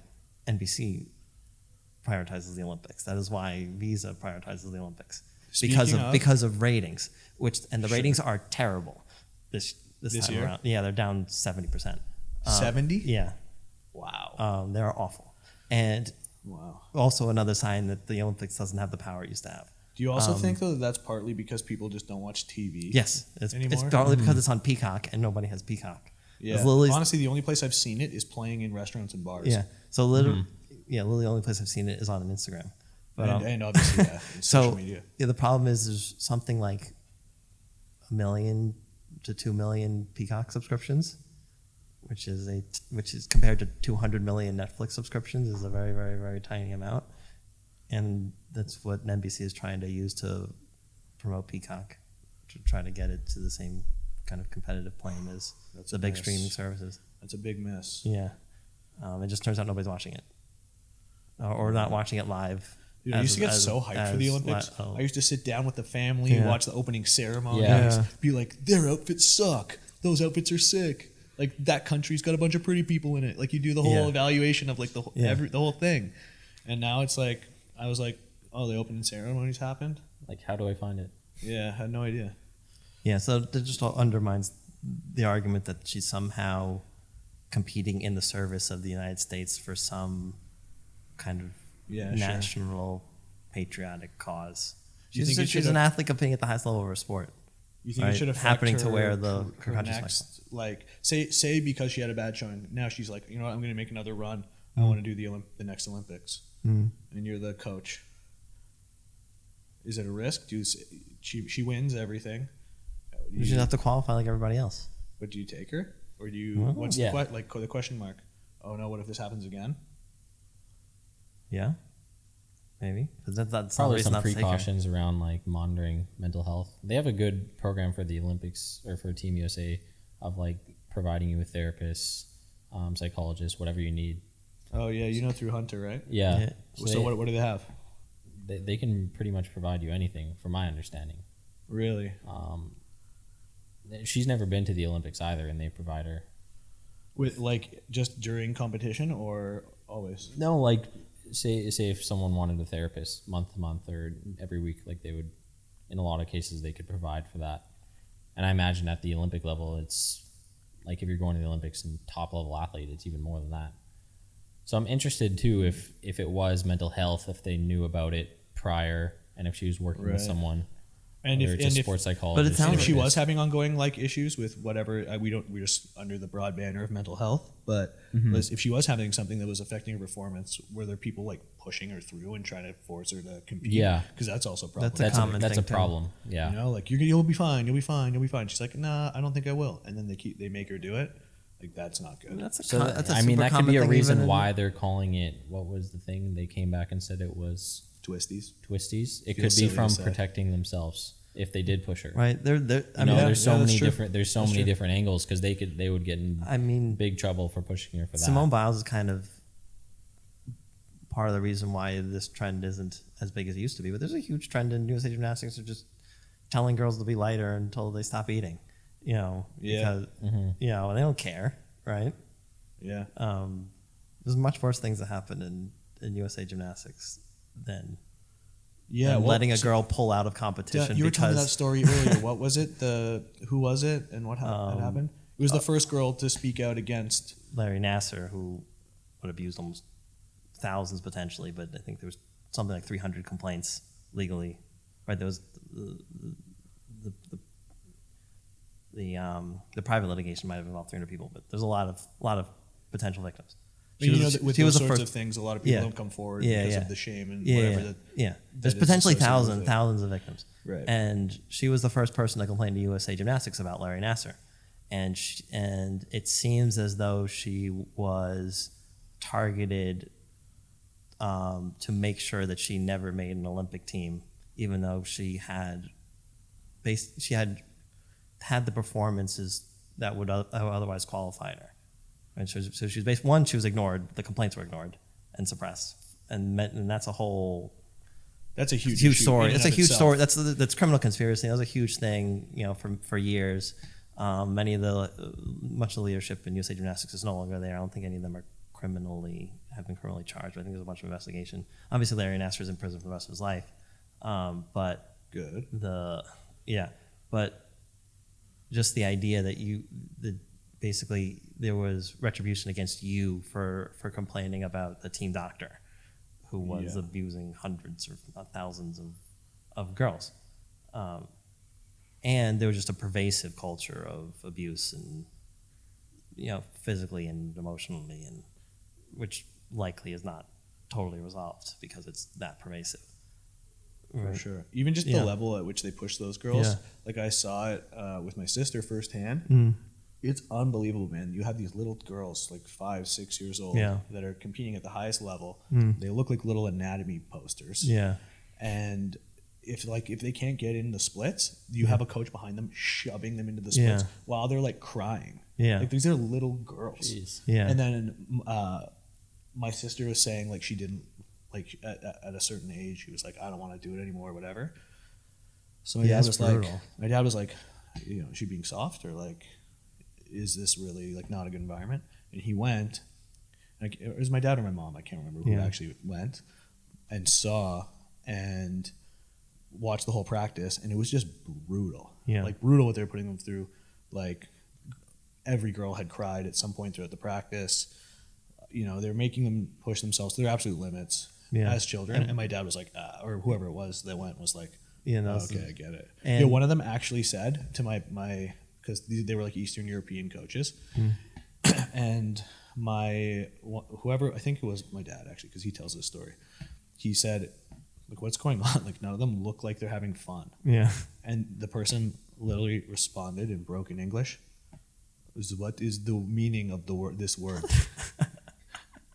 Speaker 2: NBC prioritizes the Olympics. That is why Visa prioritizes the Olympics because of ratings, and the ratings are terrible this time
Speaker 1: year?
Speaker 2: around. Yeah, they're down 70%.
Speaker 1: 70?
Speaker 2: Yeah.
Speaker 1: Wow.
Speaker 2: They're awful. And also another sign that the Olympics doesn't have the power it used to have.
Speaker 1: Do you also think, though, that that's partly because people just don't watch TV?
Speaker 2: Yes. It's
Speaker 1: anymore?
Speaker 2: partly because it's on Peacock and nobody has Peacock.
Speaker 1: Yeah. Honestly, the only place I've seen it is playing in restaurants and bars.
Speaker 2: Yeah. So literally the only place I've seen it is on Instagram. But,
Speaker 1: and obviously, social media.
Speaker 2: Yeah, the problem is there's something like 1 million to 2 million Peacock subscriptions, which is compared to 200 million Netflix subscriptions is a very, very, very tiny amount. And that's what NBC is trying to use to promote Peacock, to try to get it to the same kind of competitive plane as the big streaming services.
Speaker 1: That's a big miss.
Speaker 2: Yeah. It just turns out nobody's watching it. Or not watching it live.
Speaker 1: Dude, I used to get so hyped for the Olympics. I used to sit down with the family and watch the opening ceremonies. Be like, their outfits suck. Those outfits are sick. Like, that country's got a bunch of pretty people in it. Like, you do the whole evaluation of, like, the whole thing. And now it's like, I was like, oh, the opening ceremonies happened?
Speaker 3: Like, how do I find it?
Speaker 1: Yeah, I had no idea.
Speaker 2: Yeah, so that just undermines the argument that she's somehow competing in the service of the United States for some kind of national patriotic cause. She's an athlete competing at the highest level of her sport.
Speaker 1: You think it should have
Speaker 2: happening to wear the
Speaker 1: her next, like say because she had a bad showing, now she's like, you know what, I'm going to make another run. I want to do the next Olympics, and you're the coach. Is it a risk? She wins everything?
Speaker 2: You should have to qualify like everybody else.
Speaker 1: But do you take her, or do you? What's the question mark? Oh no! What if this happens again?
Speaker 2: Yeah. maybe because that's
Speaker 3: probably some precautions around like monitoring mental health. They have a good program for the Olympics or for Team USA of like providing you with therapists, psychologists, whatever you need.
Speaker 1: Oh yeah, through Hunter, right?
Speaker 3: Yeah.
Speaker 1: So what do they have?
Speaker 3: They can pretty much provide you anything, from my understanding.
Speaker 1: Really?
Speaker 3: She's never been to the Olympics either, and they provide her.
Speaker 1: With like just during competition or always?
Speaker 3: No, like say if someone wanted a therapist month to month or every week, like they would, in a lot of cases, they could provide for that. And I imagine at the Olympic level, it's like if you're going to the Olympics and top level athlete, it's even more than that. So I'm interested too if it was mental health, if they knew about it prior, and if she was working with someone. And if it's a sports psychologist,
Speaker 1: but if she was having ongoing like issues with whatever, we're just under the broad banner of mental health. But if she was having something that was affecting her performance, were there people like pushing her through and trying to force her to compete?
Speaker 3: Yeah,
Speaker 1: because that's also a problem.
Speaker 3: That's a problem. Yeah,
Speaker 1: like you'll be fine, you'll be fine. She's like, nah, I don't think I will, and then they make her do it. Like that's not good.
Speaker 2: That
Speaker 3: could be a reason why they're calling it. What was the thing? They came back and said it was twisties. It could be from protecting themselves if they did push her.
Speaker 2: Right.
Speaker 3: There's so many different angles because they would get in big trouble for pushing her for that.
Speaker 2: Simone Biles is kind of part of the reason why this trend isn't as big as it used to be. But there's a huge trend in USA Gymnastics of just telling girls to be lighter until they stop eating. Because and they don't care, right?
Speaker 1: Yeah.
Speaker 2: There's much worse things that happen in USA Gymnastics than letting a girl pull out of competition.
Speaker 1: You were telling me that story earlier. What was it? Who was it, and what happened? It was the first girl to speak out against
Speaker 2: Larry Nasser, who would abused almost thousands potentially, but I think there was something like 300 complaints legally. Right? There was the private litigation might have involved 300 people, but there's a lot of potential victims.
Speaker 1: With those sorts of things, a lot of people don't come forward because of the shame and whatever.
Speaker 2: There's potentially thousands of victims.
Speaker 1: Right.
Speaker 2: And she was the first person to complain to USA Gymnastics about Larry Nasser, and it seems as though she was targeted to make sure that she never made an Olympic team, even though she had the performances that would otherwise qualify her. And so she was she was ignored. The complaints were ignored and suppressed, and that's a whole.
Speaker 1: That's a huge
Speaker 2: story. That's a huge story. That's criminal conspiracy. That was a huge thing, for years. Much of the leadership in USA Gymnastics is no longer there. I don't think any of them have been criminally charged. I think there's a bunch of investigation. Obviously, Larry Nasser is in prison for the rest of his life. But
Speaker 1: good.
Speaker 2: But just the idea that basically there was retribution against you for complaining about the team doctor who was abusing hundreds or thousands of girls. And there was just a pervasive culture of abuse and, physically and emotionally, and which likely is not totally resolved because it's that pervasive.
Speaker 1: For sure. Even just the level at which they push those girls. Yeah. Like I saw it with my sister firsthand. It's unbelievable, man. You have these little girls, like 5-6 years old, that are competing at the highest level. They look like little anatomy posters.
Speaker 2: Yeah.
Speaker 1: And if they can't get in the splits, you have a coach behind them shoving them into the splits while they're like crying.
Speaker 2: Yeah.
Speaker 1: Like these are little girls.
Speaker 3: Jeez.
Speaker 2: Yeah.
Speaker 1: And then my sister was saying like she didn't like at a certain age she was like, I don't want to do it anymore or whatever. So my dad was like, is she being soft or like, is this really like not a good environment? And he went, like, it was my dad or my mom, I can't remember who actually went and saw and watched the whole practice, and it was just brutal. Like brutal what they were putting them through. Like every girl had cried at some point throughout the practice. They're making them push themselves to their absolute limits as children. And my dad was like, or whoever it was that went was like, okay, I get it. And one of them actually said to my because they were like Eastern European coaches, and whoever, I think it was my dad actually, because he tells this story. He said, "Like, what's going on? Like, none of them look like they're having fun."
Speaker 2: Yeah.
Speaker 1: And the person literally responded in broken English, "What is the meaning of this word?"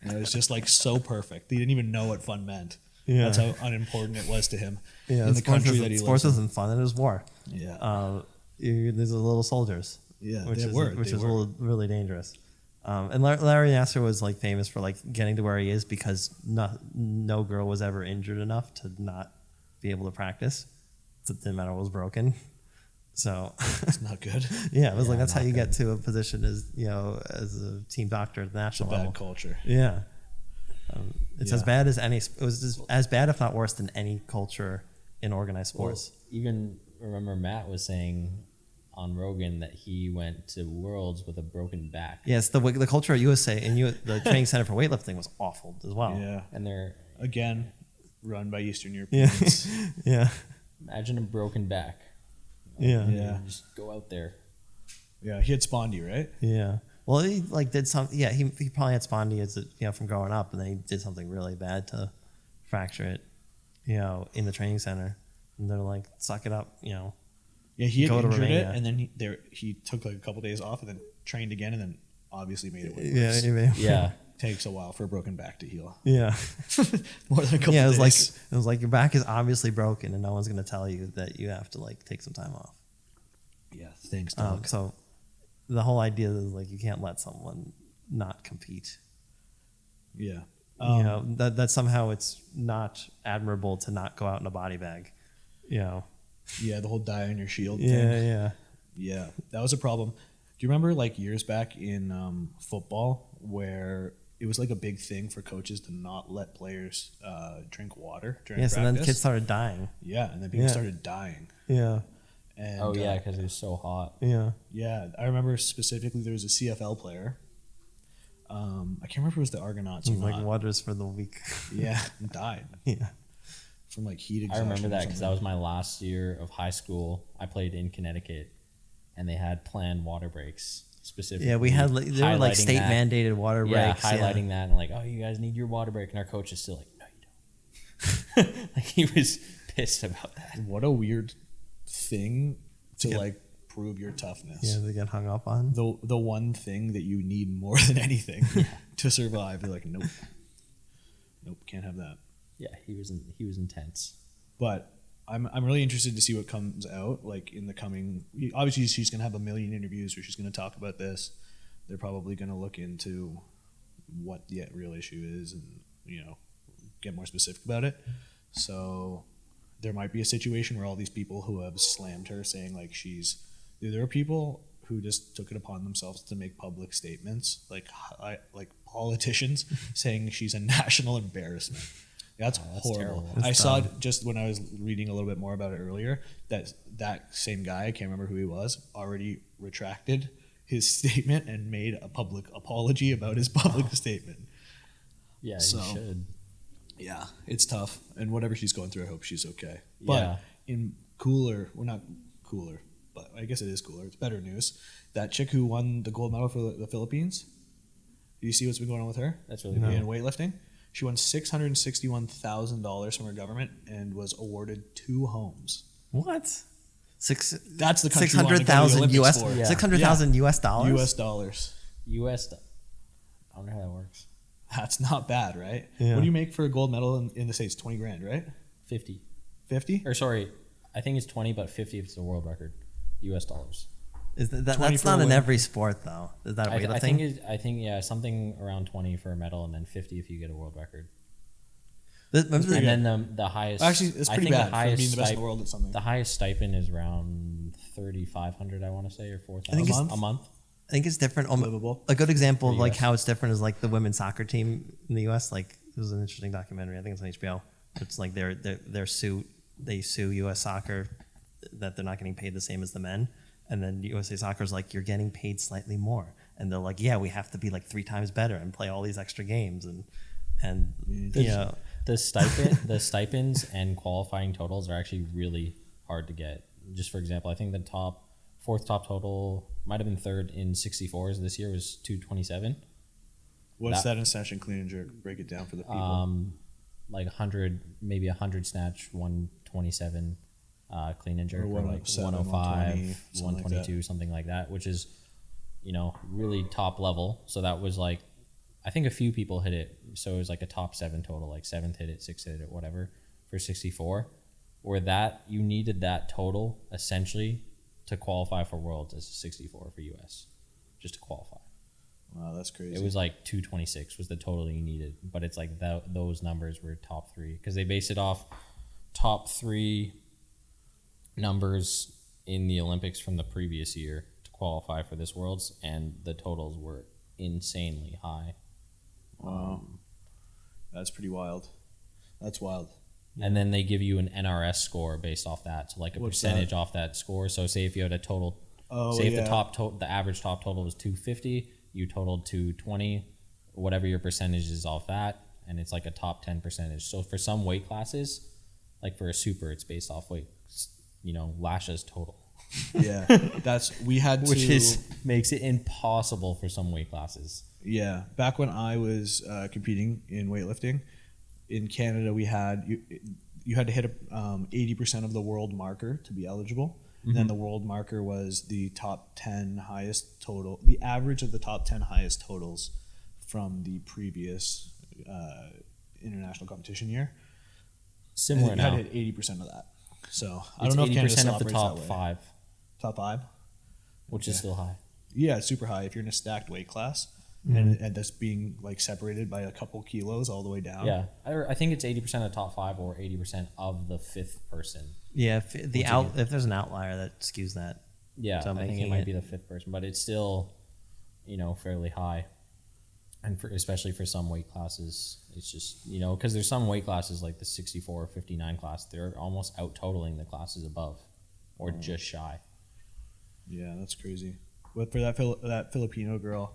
Speaker 1: And it was just like so perfect. They didn't even know what fun meant.
Speaker 2: Yeah.
Speaker 1: That's how unimportant it was to him
Speaker 2: Yeah,
Speaker 1: in the country that he
Speaker 2: sports
Speaker 1: lives in.
Speaker 2: isn't fun. It was war.
Speaker 1: Yeah.
Speaker 2: There's the little soldiers.
Speaker 1: Yeah,
Speaker 2: which
Speaker 1: they
Speaker 2: is
Speaker 1: were.
Speaker 2: which
Speaker 1: They
Speaker 2: is
Speaker 1: were.
Speaker 2: really dangerous. And Larry Nasser was like famous for like getting to where he is because no girl was ever injured enough to not be able to practice. So it didn't matter what was broken. So
Speaker 1: It's not good.
Speaker 2: yeah, it was like
Speaker 3: Yeah,
Speaker 2: that's how
Speaker 3: not
Speaker 2: you
Speaker 3: good.
Speaker 2: get to a position as as a team doctor at the national
Speaker 1: Bad
Speaker 2: level.
Speaker 1: culture.
Speaker 2: Yeah. It's as
Speaker 1: Yeah.
Speaker 2: bad as any. It was as bad, if not worse, than any culture in organized
Speaker 3: Well,
Speaker 2: sports.
Speaker 3: even remember Matt was saying on Rogan that he went to Worlds with a broken back.
Speaker 2: Yes, the culture at USA and the training center for weightlifting was awful as well.
Speaker 1: Yeah.
Speaker 3: And they're
Speaker 1: Again, run by Eastern
Speaker 2: Yeah,
Speaker 1: Europeans.
Speaker 2: yeah,
Speaker 3: imagine a broken back.
Speaker 2: yeah,
Speaker 1: Yeah.
Speaker 3: Just go out there.
Speaker 1: Yeah, he had spondy, right?
Speaker 2: yeah. Well, he like did some. Yeah, he probably had spondy from growing up, and then he did something really bad to fracture it, in the training center. And they're like, "Suck it up,"
Speaker 1: Yeah, he had
Speaker 2: Go to
Speaker 1: injured it,
Speaker 2: Romania.
Speaker 1: and then he took like a couple days off, and then trained again, and then obviously made it way
Speaker 2: Yeah,
Speaker 1: worse.
Speaker 3: Yeah.
Speaker 1: Takes a while for a broken back to heal.
Speaker 2: yeah.
Speaker 1: More than a couple
Speaker 2: Yeah, it
Speaker 1: days.
Speaker 2: was like your back is obviously broken, and no one's going to tell you that you have to like take some time off.
Speaker 1: Yeah, thanks, Doug.
Speaker 2: So the whole idea is like you can't let someone not compete.
Speaker 1: Yeah.
Speaker 2: That somehow it's not admirable to not go out in a body bag.
Speaker 1: Yeah, the whole die on your shield
Speaker 2: Yeah,
Speaker 1: thing.
Speaker 2: yeah.
Speaker 1: Yeah, that was a problem. Do you remember like years back in football where it was like a big thing for coaches to not let players drink water during
Speaker 2: Yes,
Speaker 1: practice?
Speaker 2: and then kids started dying.
Speaker 1: Yeah, and then people
Speaker 2: Yeah.
Speaker 1: started dying.
Speaker 2: Yeah,
Speaker 1: And,
Speaker 3: Oh yeah, because it was so hot.
Speaker 2: yeah.
Speaker 1: Yeah, I remember specifically there was a CFL player. I can't remember if it was the Argonauts or
Speaker 2: Like
Speaker 1: not.
Speaker 2: waters for the weak.
Speaker 1: Yeah, and died
Speaker 2: Yeah.
Speaker 1: from like heat
Speaker 3: I
Speaker 1: exhaustion.
Speaker 3: remember
Speaker 1: or
Speaker 3: that because that
Speaker 1: something.
Speaker 3: was my last year of high school. I played in Connecticut, and they had planned water breaks specifically.
Speaker 2: Yeah, we had there were like
Speaker 3: highlighting
Speaker 2: state
Speaker 3: that.
Speaker 2: mandated water
Speaker 3: Yeah,
Speaker 2: breaks.
Speaker 3: highlighting that and like, oh, you guys need your water break, and our coach is still like, no, you don't. Like he was pissed about that.
Speaker 1: What a weird thing to
Speaker 2: Yeah.
Speaker 1: like prove your toughness.
Speaker 2: Yeah, they get hung up on.
Speaker 1: The one thing that you need more than anything to survive. You're like, nope, can't have that.
Speaker 3: Yeah, he was intense.
Speaker 1: But I'm really interested to see what comes out like in the coming. Obviously, she's gonna have a million interviews where she's gonna talk about this. They're probably gonna look into what the real issue is and get more specific about it. So there might be a situation where all these people who have slammed her saying like there are people who just took it upon themselves to make public statements like politicians saying she's a national embarrassment. That's horrible.
Speaker 3: terrible.
Speaker 2: That's
Speaker 1: I saw
Speaker 2: dumb.
Speaker 1: just when I was reading a little bit more about it earlier that same guy, I can't remember who he was, already retracted his statement and made a public apology about his public statement.
Speaker 3: Yeah,
Speaker 1: So-
Speaker 3: he should.
Speaker 1: Yeah, it's tough. And whatever she's going through, I hope she's okay.
Speaker 3: Yeah.
Speaker 1: But in cooler, well, not cooler, but I guess it is cooler. It's better news. That chick who won the gold medal for the Philippines, do you see what's been going on with her?
Speaker 3: That's really
Speaker 1: In
Speaker 3: cool.
Speaker 1: weightlifting? She won $661,000 from her government and was awarded 2 homes.
Speaker 2: What?
Speaker 1: That's the country you wanna go to the
Speaker 2: 600,000
Speaker 1: Olympics
Speaker 2: US
Speaker 1: for.
Speaker 3: Yeah.
Speaker 2: 600,000 US dollars.
Speaker 1: US dollars.
Speaker 3: U.S. I wonder how that works.
Speaker 1: That's not bad, right?
Speaker 2: Yeah.
Speaker 1: What do you make for a gold medal in the States? 20 grand, right?
Speaker 3: 50.
Speaker 1: 50?
Speaker 3: Or sorry, I think it's 20, but 50 if it's a world record. U.S. dollars.
Speaker 2: Is that
Speaker 1: 20
Speaker 2: that's
Speaker 1: for
Speaker 2: not
Speaker 1: a
Speaker 2: in
Speaker 1: win.
Speaker 2: every sport though? Is that weightlifting?
Speaker 3: I think something around 20 for a medal, and then 50 if you get a world record.
Speaker 2: Remember
Speaker 3: And then the highest.
Speaker 1: Actually, it's
Speaker 3: I
Speaker 1: pretty
Speaker 3: think
Speaker 1: bad for being the best in the
Speaker 3: stip-
Speaker 1: world at something.
Speaker 3: The highest stipend is around 3,500, I want to say, or 4,000
Speaker 2: I think
Speaker 1: it's-
Speaker 3: a month.
Speaker 2: I think it's different.
Speaker 1: Livable.
Speaker 2: A good example of
Speaker 3: For
Speaker 2: like
Speaker 3: US.
Speaker 2: how it's different is like the women's soccer team in the U.S. Like it was an interesting documentary. I think it's on HBO. It's like they sue U.S. Soccer that they're not getting paid the same as the men, and then USA Soccer's like you're getting paid slightly more, and they're like yeah we have to be like 3 times better and play all these extra games and
Speaker 3: The stipends and qualifying totals are actually really hard to get. Just for example, I think the fourth top total might have been third in 64s this year was 227.
Speaker 1: What's that in snatch and clean and jerk? Break it down for the people.
Speaker 3: Like 100, maybe 100 snatch, 127 clean and jerk,
Speaker 1: Or
Speaker 3: or like
Speaker 1: 107,
Speaker 3: 105,
Speaker 1: 120,
Speaker 3: 122, something like that, which is, really top level. So that was like I think a few people hit it. So it was like a top 7 total, like 7th hit it, 6th hit it, whatever, for 64. Where that you needed that total essentially to qualify for Worlds as a 64 for US, just to qualify.
Speaker 1: Wow, that's crazy.
Speaker 3: It was like 226 was the total you needed, but it's like those numbers were top 3 because they base it off top 3 numbers in the Olympics from the previous year to qualify for this Worlds, and the totals were insanely high.
Speaker 1: Wow, that's pretty wild. That's wild.
Speaker 3: And then they give you an NRS score based off that, so like a percentage off that score. So say if you had a total, if the average top total was 250, you totaled 220, whatever your percentage is off that, and it's like a top 10 percentage. So for some weight classes, like for a super, it's based off weight, Lasha's total.
Speaker 1: Yeah,
Speaker 3: makes it impossible for some weight classes.
Speaker 1: Yeah, back when I was competing in weightlifting in Canada, we had you had to hit 80% of the world marker to be eligible. And then the world marker was the top 10 highest total, the average of the top 10 highest totals from the previous international competition year.
Speaker 3: Similar now.
Speaker 1: You had to hit 80% of that. So I don't know if Canada
Speaker 3: 80% of the top
Speaker 1: that way.
Speaker 3: 5.
Speaker 1: Top 5?
Speaker 3: Which is still high.
Speaker 1: Yeah, it's super high if you're in a stacked weight class. And that's being like separated by a couple kilos all the way down.
Speaker 3: Yeah, I think it's 80% of the top 5 or 80% of the 5th person.
Speaker 2: Yeah, if there's an outlier that skews that.
Speaker 3: Yeah, I think it might be the 5th person, but it's still, fairly high. And especially for some weight classes, it's just, because there's some weight classes like the 64 or 59 class, they're almost out-totaling the classes above or just shy.
Speaker 1: Yeah, that's crazy. But for that Filipino girl,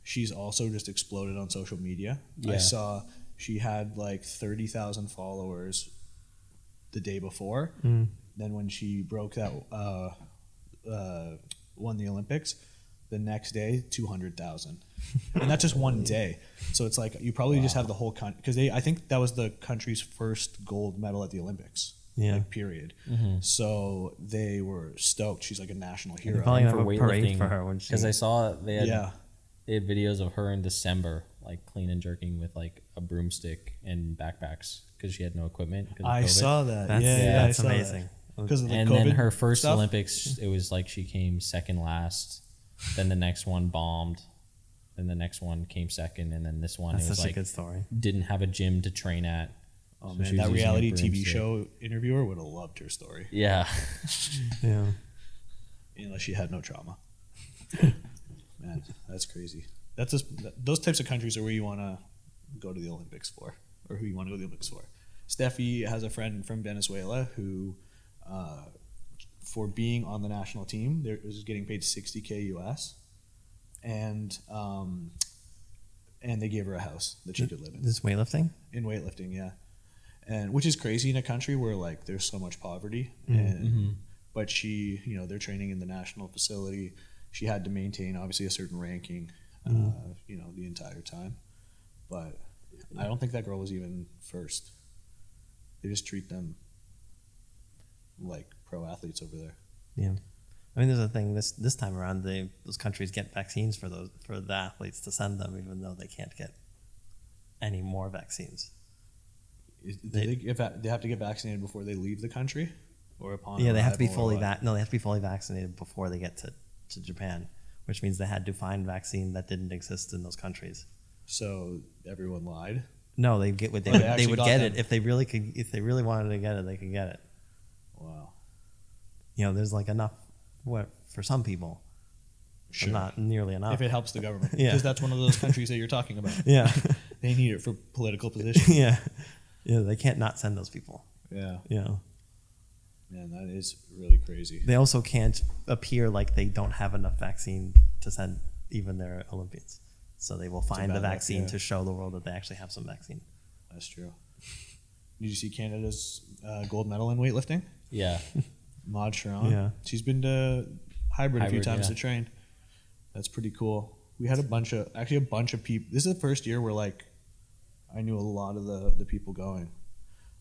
Speaker 1: she's also just exploded on social media. Yeah. I saw she had like 30,000 followers the day before. Then when she broke that, won the Olympics, the next day 200,000, and that's just one day. So it's like you probably just have the whole country, because I think that was the country's first gold medal at the Olympics. Yeah. Like, period. So they were stoked. She's like a national hero.
Speaker 2: Probably
Speaker 3: for weightlifting
Speaker 2: for her
Speaker 3: because I saw they had videos of her in December, like clean and jerking with like a broomstick and backpacks because she had no equipment.
Speaker 1: I saw that.
Speaker 2: That's amazing.
Speaker 1: Because of the
Speaker 3: and
Speaker 1: COVID
Speaker 3: then her first
Speaker 1: stuff?
Speaker 3: Olympics, it was like she came second last. Then the next one bombed. Then the next one came second, and then this one
Speaker 2: it was
Speaker 3: such
Speaker 2: like a good story.
Speaker 3: Didn't have a gym to train at.
Speaker 1: Oh man, that reality TV show interviewer would have loved her story.
Speaker 3: Yeah.
Speaker 2: Yeah.
Speaker 1: Unless she had no trauma. Man, that's crazy. That's just, those types of countries are where you want to go to the Olympics for, or who you want to go to the Olympics for. Steffi has a friend from Venezuela who, for being on the national team, was getting paid $60K US, and they gave her a house that she could live in.
Speaker 2: This weightlifting?
Speaker 1: In weightlifting, yeah. And which is crazy in a country where like there's so much poverty, but she, they're training in the national facility. She had to maintain obviously a certain ranking, the entire time. But I don't think that girl was even first. They just treat them like pro athletes over there.
Speaker 2: Yeah. I mean, there's a thing this time around. Those countries get vaccines for the athletes to send them, even though they can't get any more vaccines.
Speaker 1: They have to get vaccinated before they leave the country, or upon.
Speaker 2: Yeah, they have to be fully they have to be fully vaccinated before they get to Japan, which means they had to find vaccine that didn't exist in those countries.
Speaker 1: So everyone lied.
Speaker 2: No, they would get it if they really could. If they really wanted to get it, they could get it.
Speaker 1: Wow.
Speaker 2: There's like enough for some people,
Speaker 1: sure.
Speaker 2: But not nearly enough.
Speaker 1: If it helps the government, because that's one of those countries that you're talking about.
Speaker 2: Yeah,
Speaker 1: they need it for political position.
Speaker 2: Yeah, they can't not send those people.
Speaker 1: Yeah, man, that is really crazy.
Speaker 2: They also can't appear like they don't have enough vaccine to send even their Olympians, so they will find the vaccine to show the world that they actually have some vaccine.
Speaker 1: That's true. Did you see Canada's gold medal in weightlifting?
Speaker 3: Yeah.
Speaker 1: Maud Sharon. Yeah. She's been to hybrid a few times to train. That's pretty cool. We had a bunch of people. This is the first year where like I knew a lot of the people going.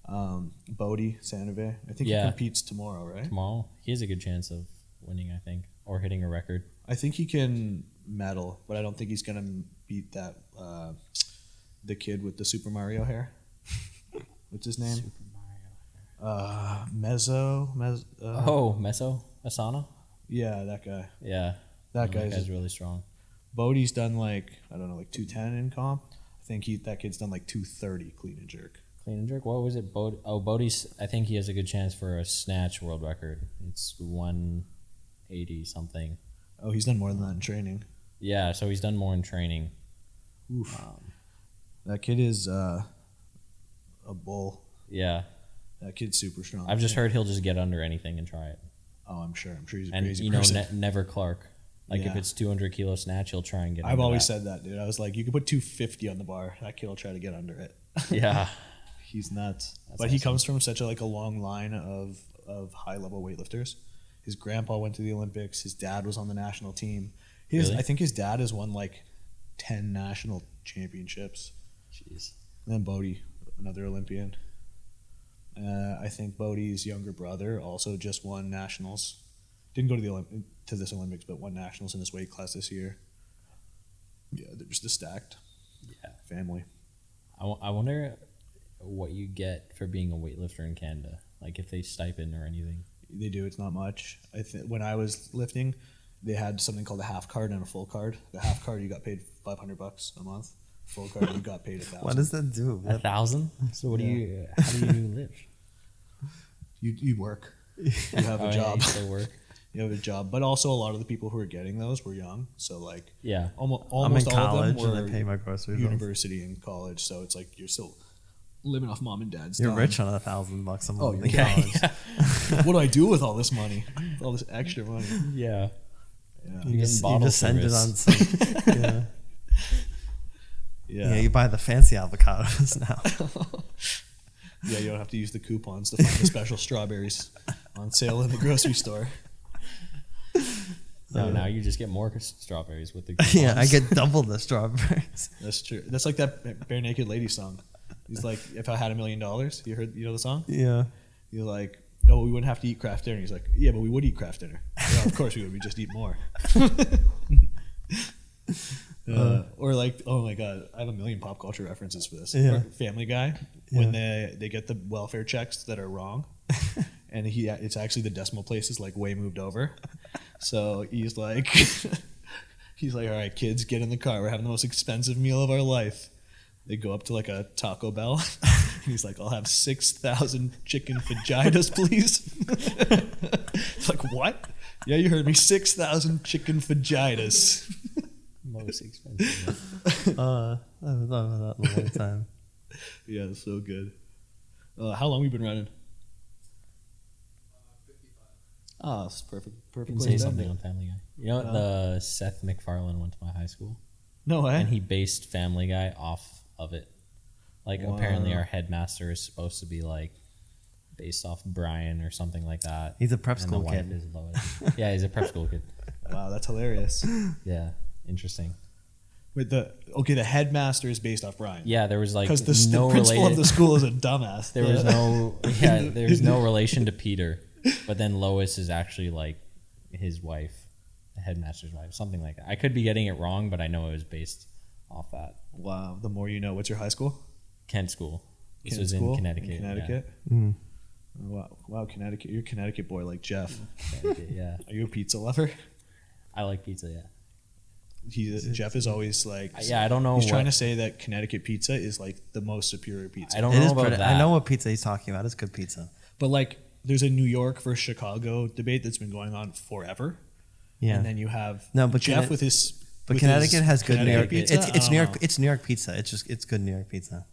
Speaker 1: Bowe, Sanave. I think he competes tomorrow, right?
Speaker 3: Tomorrow. He has a good chance of winning, I think, or hitting a record.
Speaker 1: I think he can medal, but I don't think he's gonna beat that the kid with the Super Mario hair. What's his name?
Speaker 3: Super Mario.
Speaker 1: Mezzo.
Speaker 3: Meso Asana.
Speaker 1: Yeah, that guy.
Speaker 3: Yeah,
Speaker 1: That guy's
Speaker 3: really strong.
Speaker 1: Bodie's done like 210 in comp. I think that kid's done like 230 clean and jerk.
Speaker 3: Clean and jerk. What was it? Bodie's. I think he has a good chance for a snatch world record. It's 180 something.
Speaker 1: Oh, he's done more than that in training.
Speaker 3: Yeah, so he's done more in training.
Speaker 1: Oof. That kid is a bull.
Speaker 3: Yeah,
Speaker 1: That kid's super strong.
Speaker 3: I've just heard he'll just get under anything and try it.
Speaker 1: Oh, I'm sure he's a
Speaker 3: And
Speaker 1: crazy person.
Speaker 3: never Clark. Like if
Speaker 1: Yeah.
Speaker 3: it's 200 kilo snatch, he'll try and get.
Speaker 1: I've
Speaker 3: under
Speaker 1: always
Speaker 3: that.
Speaker 1: said that, dude. I was like, you could put 250 on the bar. That kid will try to get under it.
Speaker 3: Yeah,
Speaker 1: He's nuts.
Speaker 3: That's
Speaker 1: But he
Speaker 3: awesome.
Speaker 1: comes from such a long line of high level weightlifters. His grandpa went to the Olympics. His dad was on the national team.
Speaker 3: Really?
Speaker 1: I think his dad has won like 10 national championships.
Speaker 3: jeez.
Speaker 1: And then Bodie, another Olympian. I think Bodie's younger brother also just won nationals. Didn't go to this Olympics, but won nationals in his weight class this year. Yeah, they're just a stacked
Speaker 3: Yeah,
Speaker 1: family.
Speaker 3: I wonder what you get for being a weightlifter in Canada. Like if they stipend or anything.
Speaker 1: They do. It's not much. When I was lifting, they had something called a half card and a full card. The half card, you got paid $500 a month. Full card, you got paid $1,000.
Speaker 2: What does that do?
Speaker 3: 1,000. So what do you? How do you live?
Speaker 1: You work. You have a job.
Speaker 3: You still work.
Speaker 1: You have a job. But also, a lot of the people who are getting those were young. So like,
Speaker 3: Yeah.
Speaker 1: almost
Speaker 2: I'm in
Speaker 1: all
Speaker 2: college
Speaker 1: of them
Speaker 2: and
Speaker 1: were
Speaker 2: I pay my grocery bills.
Speaker 1: university and college. So it's like you're still living off mom and dad's.
Speaker 2: You're
Speaker 1: dime.
Speaker 2: rich on $1,000 a month
Speaker 1: Oh,
Speaker 2: in
Speaker 1: yeah.
Speaker 2: college.
Speaker 1: What do I do with all this money? All this extra money.
Speaker 3: Yeah.
Speaker 1: Yeah.
Speaker 2: You just
Speaker 3: bottle
Speaker 2: send it on
Speaker 3: service.
Speaker 2: some. Yeah.
Speaker 1: Yeah.
Speaker 2: Yeah, you buy the fancy avocados now.
Speaker 1: Yeah, you don't have to use the coupons to find the special strawberries on sale in the grocery store.
Speaker 3: No, now you just get more strawberries with the.
Speaker 2: Yeah, I
Speaker 3: coupons.
Speaker 2: get double the strawberries.
Speaker 1: That's true. That's like that Bare Naked Lady song. He's like, if I had $1 million, you know the song?
Speaker 2: Yeah.
Speaker 1: You're like, no, we wouldn't have to eat craft dinner. He's like, yeah, but we would eat craft dinner. Yeah, of course we would. We just eat more. Or like, oh my god, I have a million pop culture references for this.
Speaker 2: Yeah.
Speaker 1: Or Family Guy, when they get the welfare checks that are wrong, and it's actually the decimal place is like way moved over. So he's like, all right, kids, get in the car. We're having the most expensive meal of our life. They go up to like a Taco Bell. And he's like, I'll have 6,000 chicken fajitas, please. It's like, what? Yeah, you heard me. 6,000 chicken fajitas.
Speaker 3: Most expensive.
Speaker 2: I haven't thought about that in a long time.
Speaker 1: Yeah, it's so good. How long have we been running?
Speaker 4: 55.
Speaker 1: Oh, it's perfect.
Speaker 3: You
Speaker 1: Perfect
Speaker 3: can
Speaker 1: way
Speaker 3: say
Speaker 1: to
Speaker 3: something
Speaker 1: end
Speaker 3: on
Speaker 1: it.
Speaker 3: Family Guy. You know, the Seth MacFarlane went to my high school,
Speaker 1: No way.
Speaker 3: and he based Family Guy off of it. Like apparently,
Speaker 1: Wow.
Speaker 3: our headmaster is supposed to be like based off Brian or something like that.
Speaker 2: He's a prep
Speaker 3: and
Speaker 2: school
Speaker 3: the wife
Speaker 2: kid.
Speaker 3: is Lois. Yeah, he's a prep school kid.
Speaker 1: Wow, that's hilarious.
Speaker 3: Yeah, interesting.
Speaker 1: With the headmaster is based off Brian.
Speaker 3: Yeah, there was like
Speaker 1: Because the
Speaker 3: no
Speaker 1: principal
Speaker 3: related.
Speaker 1: of the school is a dumbass.
Speaker 3: There was no there's no relation to Peter, but then Lois is actually like his wife, the headmaster's wife, something like that. I could be getting it wrong, but I know it was based off that.
Speaker 1: Wow, the more you know. What's your high school?
Speaker 3: Kent School. This
Speaker 1: Kent
Speaker 3: was
Speaker 1: School?
Speaker 3: in Connecticut.
Speaker 1: In Connecticut?
Speaker 2: Mm.
Speaker 1: Wow, Connecticut. You're a Connecticut boy like Jeff.
Speaker 3: Yeah. Connecticut, yeah.
Speaker 1: Are you a pizza lover?
Speaker 3: I like pizza, yeah.
Speaker 1: Jeff is always like,
Speaker 3: Yeah, I don't know
Speaker 1: he's
Speaker 3: what,
Speaker 1: trying to say that Connecticut pizza is like the most superior pizza.
Speaker 3: I don't
Speaker 2: It
Speaker 3: know
Speaker 2: is
Speaker 3: about
Speaker 2: pretty,
Speaker 3: that.
Speaker 2: I know what pizza he's talking about. It's good pizza.
Speaker 1: But like, there's a New York versus Chicago debate that's been going on forever.
Speaker 2: Yeah.
Speaker 1: And then you have
Speaker 2: No, but
Speaker 1: Jeff
Speaker 2: Conne-
Speaker 1: with his.
Speaker 2: But
Speaker 1: with
Speaker 2: Connecticut
Speaker 1: his
Speaker 2: has good New York
Speaker 1: Connecticut
Speaker 2: pizza.
Speaker 1: pizza.
Speaker 2: It's
Speaker 1: I
Speaker 2: New
Speaker 1: don't
Speaker 2: York.
Speaker 1: know.
Speaker 2: It's New York pizza. It's good New York pizza.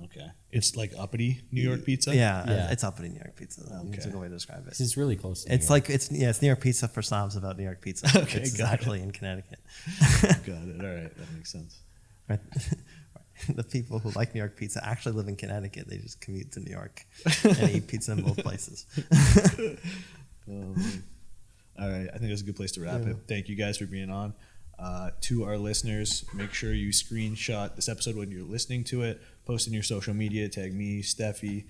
Speaker 1: Okay, it's like uppity New York pizza.
Speaker 2: Yeah,
Speaker 3: Yeah.
Speaker 2: it's uppity New York pizza. It's a
Speaker 1: Okay.
Speaker 2: good way to describe it.
Speaker 3: It's really close to
Speaker 2: It's
Speaker 3: New York.
Speaker 2: like it's New York pizza for snobs about New York pizza.
Speaker 1: Okay,
Speaker 2: it's
Speaker 1: got it.
Speaker 2: actually in Connecticut.
Speaker 1: Got it. All right, that makes sense.
Speaker 2: Right. The people who like New York pizza actually live in Connecticut. They just commute to New York and eat pizza in both places.
Speaker 1: All right, I think that's a good place to wrap it. Thank you guys for being on. To our listeners, make sure you screenshot this episode when you're listening to it, post in your social media, tag me, Steffi,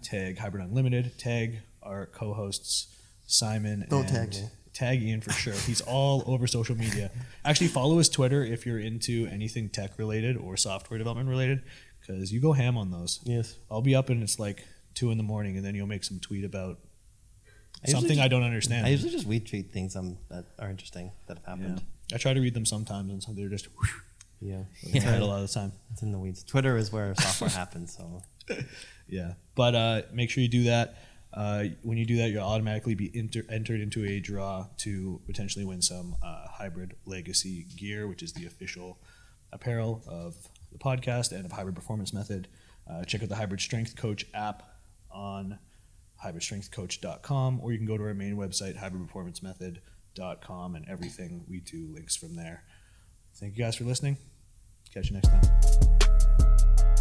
Speaker 1: tag Hybrid Unlimited, tag our co-hosts, Simon.
Speaker 2: Don't
Speaker 1: and
Speaker 2: tag me.
Speaker 1: Tag Ian for sure. He's all over social media. Actually, follow his Twitter if you're into anything tech related or software development related, because you go ham on those.
Speaker 2: Yes.
Speaker 1: I'll be up and it's like 2 a.m, and then you'll make some tweet about something I don't understand.
Speaker 2: I usually just retweet things that are interesting that have happened.
Speaker 1: I try to read them sometimes, and so they're just
Speaker 2: Yeah.
Speaker 1: right a lot of the time.
Speaker 2: It's in the weeds. Twitter is where software happens. So.
Speaker 1: Yeah, but make sure you do that. When you do that, you'll automatically be entered into a draw to potentially win some Hybrid Legacy gear, which is the official apparel of the podcast and of Hybrid Performance Method. Check out the Hybrid Strength Coach app on hybridstrengthcoach.com, or you can go to our main website, hybridperformancemethod.com, and everything we do links from there. Thank you guys for listening. Catch you next time.